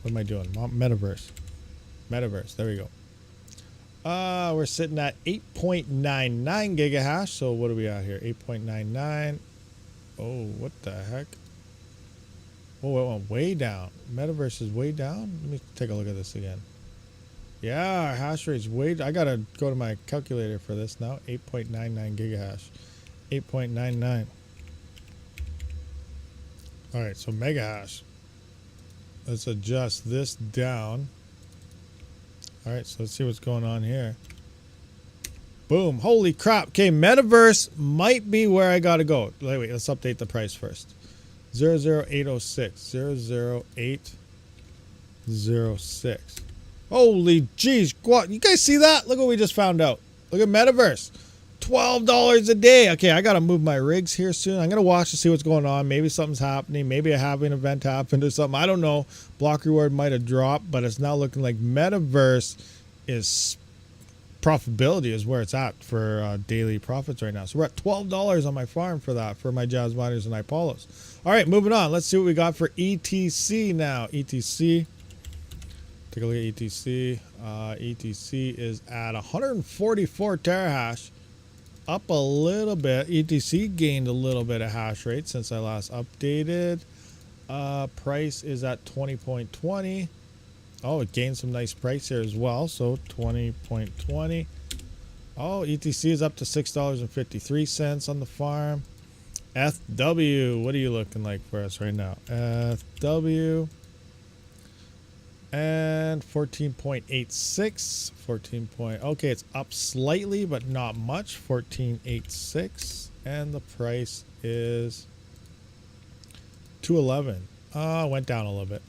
What am I doing? Metaverse. Metaverse. There we go. We're sitting at 8.99 gigahash. So what are we at here? 8.99. Oh, what the heck? Oh, it went way down. Metaverse is way down. Let me take a look at this again. Yeah, our hash rate's way. I gotta go to my calculator for this now. 8.99 gigahash. 8.99. All right, so mega hash. Let's adjust this down. All right, so let's see what's going on here. Boom. Holy crap. Okay, Metaverse might be where I got to go. Wait, let's update the price first. 00806. 00806. Holy jeez. What? You guys see that? Look what we just found out. Look at Metaverse. $12 a day. Okay, I got to move my rigs here soon. I'm going to watch to see what's going on. Maybe something's happening. Maybe a halving event happened or something. I don't know. Block reward might have dropped, but it's now looking like Metaverse is profitability is where it's at for daily profits right now. So we're at $12 on my farm for that, for my Jazz Miners and Apollos. All right, moving on. Let's see what we got for ETC now. ETC. Take a look at ETC. ETC is at 144 terahash. Up a little bit. ETC gained a little bit of hash rate since I last updated. Price is at 20.20. Oh, it gained some nice price here as well. So 20.20. Oh, ETC is up to $6.53 on the farm. FW, what are you looking like for us right now? FW. And 14.86, 14 point, okay, it's up slightly, but not much, 14.86, and the price is 211. Went down a little bit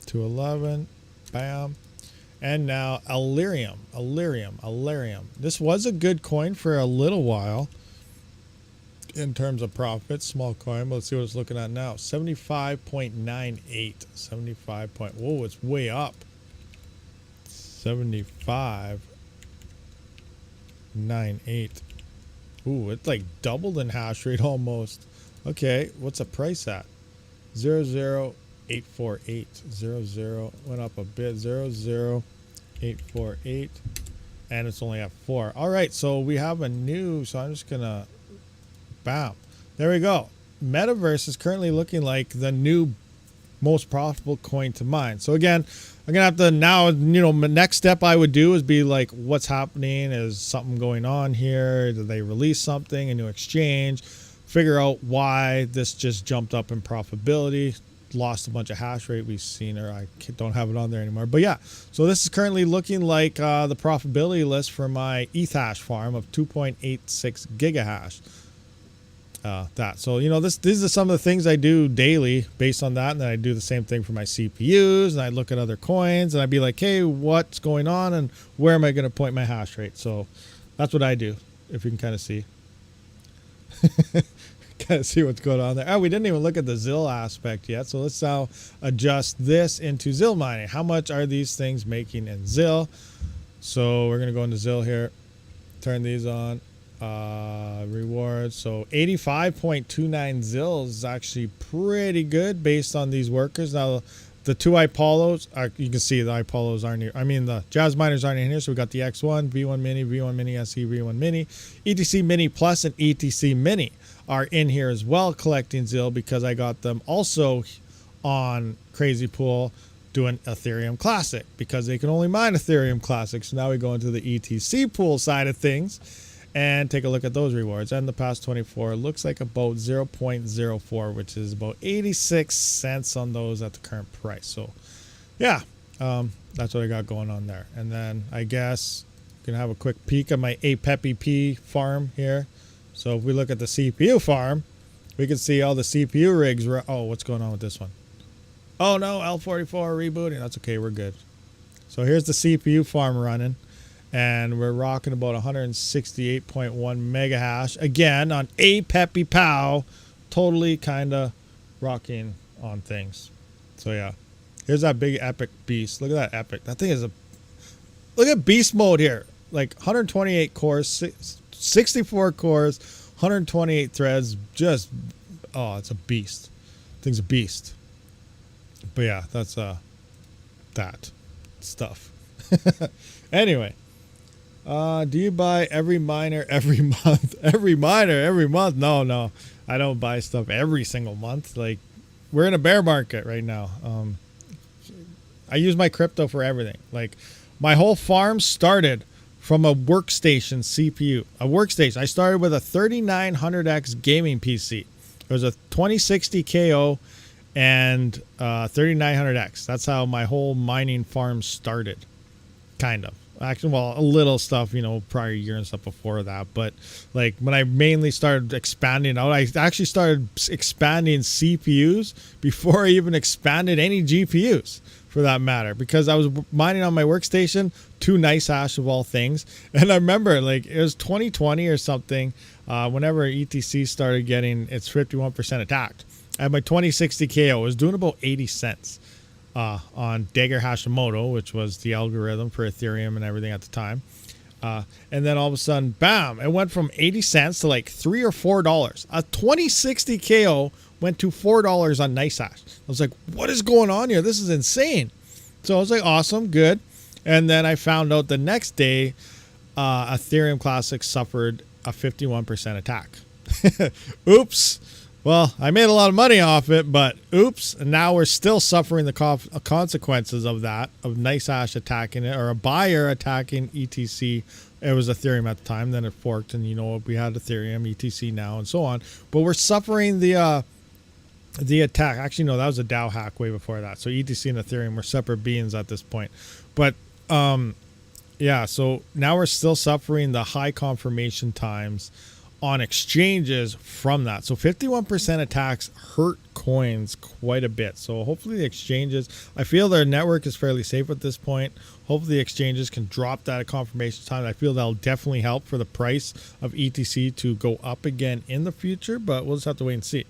to 11. Bam. And now Alerium. This was a good coin for a little while in terms of profit. Small coin. But let's see what it's looking at now. 75.98. 75 point. Whoa, it's way up. 75.98. Ooh, it's like doubled in hash rate almost. Okay, what's the price at? 00848. 00 went up a bit. 00848. And it's only at 4. All right, so we have a new. So I'm just gonna. Bam. There we go. Metaverse is currently looking like the new most profitable coin to mine. So again, I'm gonna have to now, next step I would do is be like, what's happening? Is something going on here? Did they release something, a new exchange? Figure out why this just jumped up in profitability, lost a bunch of hash rate. We've seen, or I don't have it on there anymore. But yeah, so this is currently looking like the profitability list for my Ethash farm of 2.86 gigahash. So these are some of the things I do daily based on that, and then I do the same thing for my CPUs, and I look at other coins, and I'd be like, hey, what's going on, and where am I going to point my hash rate? So that's what I do, if you can kind of see. Kind of see what's going on there. Oh, we didn't even look at the ZIL aspect yet, so let's now adjust this into ZIL mining. How much are these things making in ZIL? So we're going to go into ZIL here, turn these on. Rewards. So 85.29 ZIL is actually pretty good based on these workers. Now the two IPOLOs are, you can see the IPOLOs aren't here. I mean, the Jazz miners aren't in here. So we got the X1, V1 Mini, V1 Mini SE, V1 Mini, ETC Mini Plus, and ETC Mini are in here as well collecting ZIL, because I got them also on Crazy Pool doing Ethereum Classic, because they can only mine Ethereum Classic. So now we go into the ETC pool side of things and take a look at those rewards. And the past 24 looks like about 0.04, which is about 86 cents on those at the current price. So yeah, that's what I got going on there. And then I guess you can have a quick peek at my AAAWAVE farm here. So if we look at the CPU farm, we can see all the CPU rigs. Oh, what's going on with this one? Oh no, L44 rebooting. That's okay, we're good. So here's the CPU farm running. And we're rocking about 168.1 mega hash again on AAAWAVE. Totally kind of rocking on things. So yeah, here's that big epic beast. Look at that epic. That thing is look at beast mode here. Like 128 cores, 64 cores, 128 threads. Just it's a beast. Thing's a beast. But yeah, that's that stuff. Anyway. Do you buy every miner every month? Every miner every month? No. I don't buy stuff every single month. Like, we're in a bear market right now. I use my crypto for everything. Like, my whole farm started from a workstation CPU. A workstation. I started with a 3900X gaming PC. It was a 2060 KO and 3900X. That's how my whole mining farm started. Kind of. Actually, well, a little stuff, prior year and stuff before that. But like when I mainly started expanding out, I actually started expanding CPUs before I even expanded any GPUs, for that matter, because I was mining on my workstation, 2 nice hash of all things. And I remember, like, it was 2020 or something, whenever ETC started getting its 51% attacked. I had my 2060 KO. It was doing about 80 cents. On Dagger Hashimoto, which was the algorithm for Ethereum and everything at the time. And then all of a sudden, bam, it went from 80 cents to like $3 or $4. A 2060 KO went to $4 on NiceHash. I was like, what is going on here? This is insane. So I was like, awesome, good. And then I found out the next day, Ethereum Classic suffered a 51% attack. Oops. Well, I made a lot of money off it, but oops. And now we're still suffering the consequences of that, of NiceHash attacking it, or a buyer attacking ETC. It was Ethereum at the time. Then it forked, and we had Ethereum, ETC now, and so on. But we're suffering the attack. Actually, no, that was a DAO hack way before that. So ETC and Ethereum were separate beings at this point. But yeah, so now we're still suffering the high confirmation times on exchanges from that. So 51% attacks hurt coins quite a bit. So hopefully the exchanges, I feel their network is fairly safe at this point. Hopefully the exchanges can drop that at confirmation time. I feel that'll definitely help for the price of ETC to go up again in the future, but we'll just have to wait and see.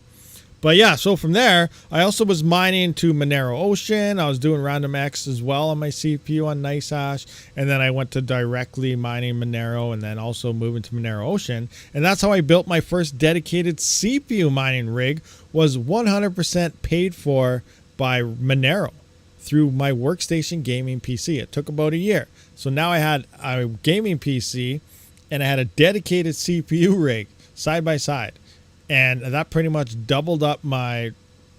But yeah, so from there, I also was mining to Monero Ocean. I was doing Random X as well on my CPU on NiceHash. And then I went to directly mining Monero and then also moving to Monero Ocean. And that's how I built my first dedicated CPU mining rig, was 100% paid for by Monero through my workstation gaming PC. It took about a year. So now I had a gaming PC and I had a dedicated CPU rig side by side. And that pretty much doubled up my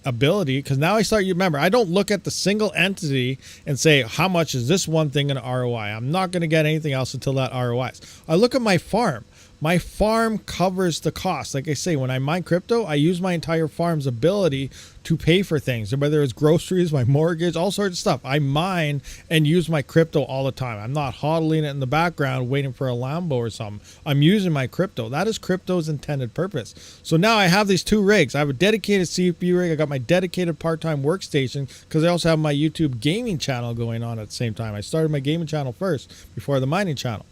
ability, because now I start, you remember, I don't look at the single entity and say, how much is this one thing in ROI? I'm not going to get anything else until that ROI. I look at my farm. My farm covers the cost. Like I say, when I mine crypto, I use my entire farm's ability to pay for things, whether it's groceries, my mortgage, all sorts of stuff. I mine and use my crypto all the time. I'm not hodling it in the background waiting for a Lambo or something. I'm using my crypto. That is crypto's intended purpose. So now I have these two rigs. I have a dedicated CPU rig. I got my dedicated part-time workstation, because I also have my YouTube gaming channel going on at the same time. I started my gaming channel first before the mining channel.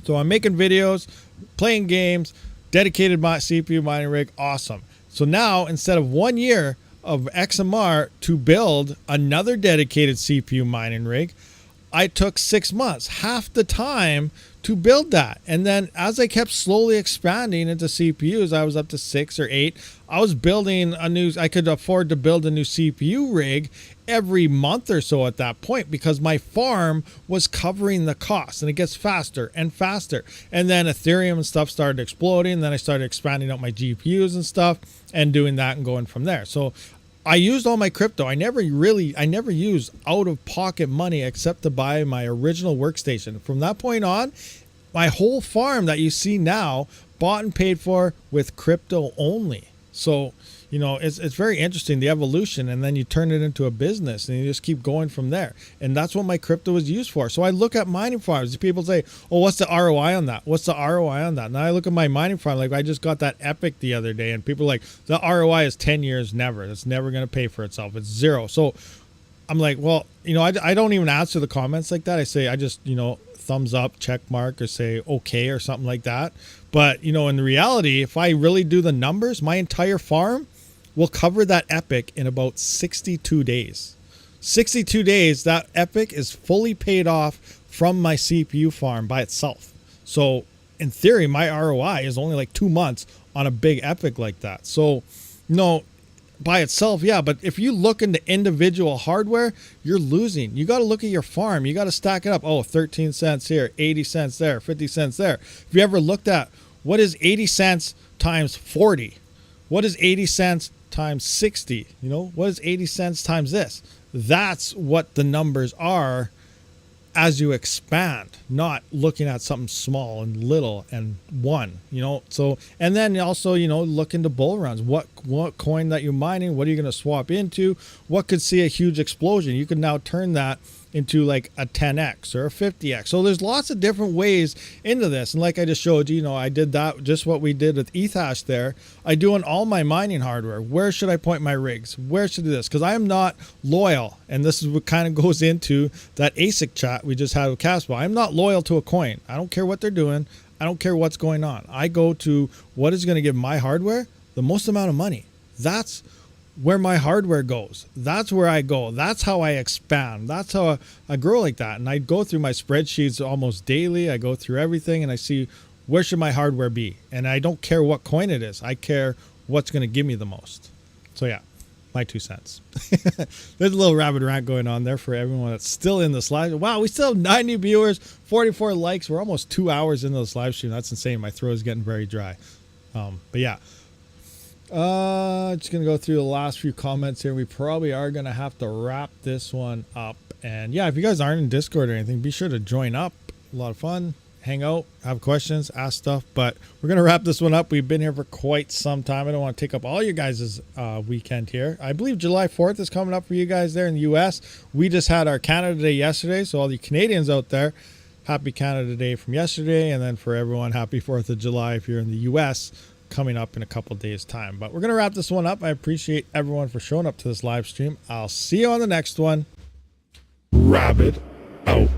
So I'm making videos, playing games, dedicated my CPU mining rig, awesome. So now, instead of 1 year of XMR to build another dedicated CPU mining rig, I took 6 months, half the time, to build that. And then as I kept slowly expanding into CPUs, I was up to 6 or 8. I was building I could afford to build a new CPU rig every month or so at that point, because my farm was covering the cost, and it gets faster and faster. And then Ethereum and stuff started exploding. Then I started expanding out my GPUs and stuff and doing that and going from there. So I used all my crypto. I never used out of pocket money except to buy my original workstation. From that point on, my whole farm that you see now bought and paid for with crypto only. So, you know, it's very interesting, the evolution, and then you turn it into a business and you just keep going from there. And that's what my crypto is used for. So I look at mining farms. People say, oh, what's the ROI on that? What's the ROI on that? Now I look at my mining farm, like I just got that Epic the other day, and people are like, the ROI is 10 years, never. It's never going to pay for itself. It's zero. So I'm like, well, you know, I don't even answer the comments like that. I say, I just, you know, thumbs up, check mark, or say okay or something like that. But, you know, in reality, if I really do the numbers, my entire farm will cover that Epic in about 62 days. 62 days, that Epic is fully paid off from my CPU farm by itself. So in theory, my ROI is only like 2 months on a big Epic like that. So, no, by itself, yeah, but if you look into individual hardware, you're losing. You got to look at your farm. You got to stack it up. Oh, 13 cents here, 80 cents there, 50 cents there. If you ever looked at what is 80 cents times 40? What is 80 cents times 60? You know, what is 80 cents times this? That's what the numbers are as you expand, not looking at something small and little and one, you know. So, and then also, you know, look into bull runs. What coin that you're mining, what are you going to swap into? What could see a huge explosion? You can now turn that into like a 10x or a 50x. So there's lots of different ways into this. And like I just showed you, you know, I did that, just what we did with ETHash there. I do on all my mining hardware. Where should I point my rigs? Where should I do this? Because I am not loyal. And this is what kind of goes into that ASIC chat we just had with Kaspa. I'm not loyal to a coin. I don't care what they're doing. I don't care what's going on. I go to what is going to give my hardware the most amount of money. That's where my hardware goes. That's where I go. That's how I expand. That's how I grow like that. And I go through my spreadsheets almost daily. I go through everything and I see where should my hardware be. And I don't care what coin it is. I care what's going to give me the most. So yeah, my 2 cents. There's a little Rabid rant going on there for everyone that's still in this live. Wow, we still have 90 viewers, 44 likes. We're almost 2 hours into this live stream. That's insane. My throat is getting very dry. But yeah. Just gonna go through the last few comments here. We probably are gonna have to wrap this one up. And yeah, if you guys aren't in Discord or anything, be sure to join up. A lot of fun, hang out, have questions, ask stuff. But we're gonna wrap this one up. We've been here for quite some time. I don't want to take up all you guys' weekend here. I believe July 4th is coming up for you guys there in the US. We just had our Canada Day yesterday, so all the Canadians out there, happy Canada Day from yesterday. And then for everyone, happy 4th of July if you're in the US, coming up in a couple days time. But we're going to wrap this one up. I appreciate everyone for showing up to this live stream. I'll see you on the next one. Rabid out.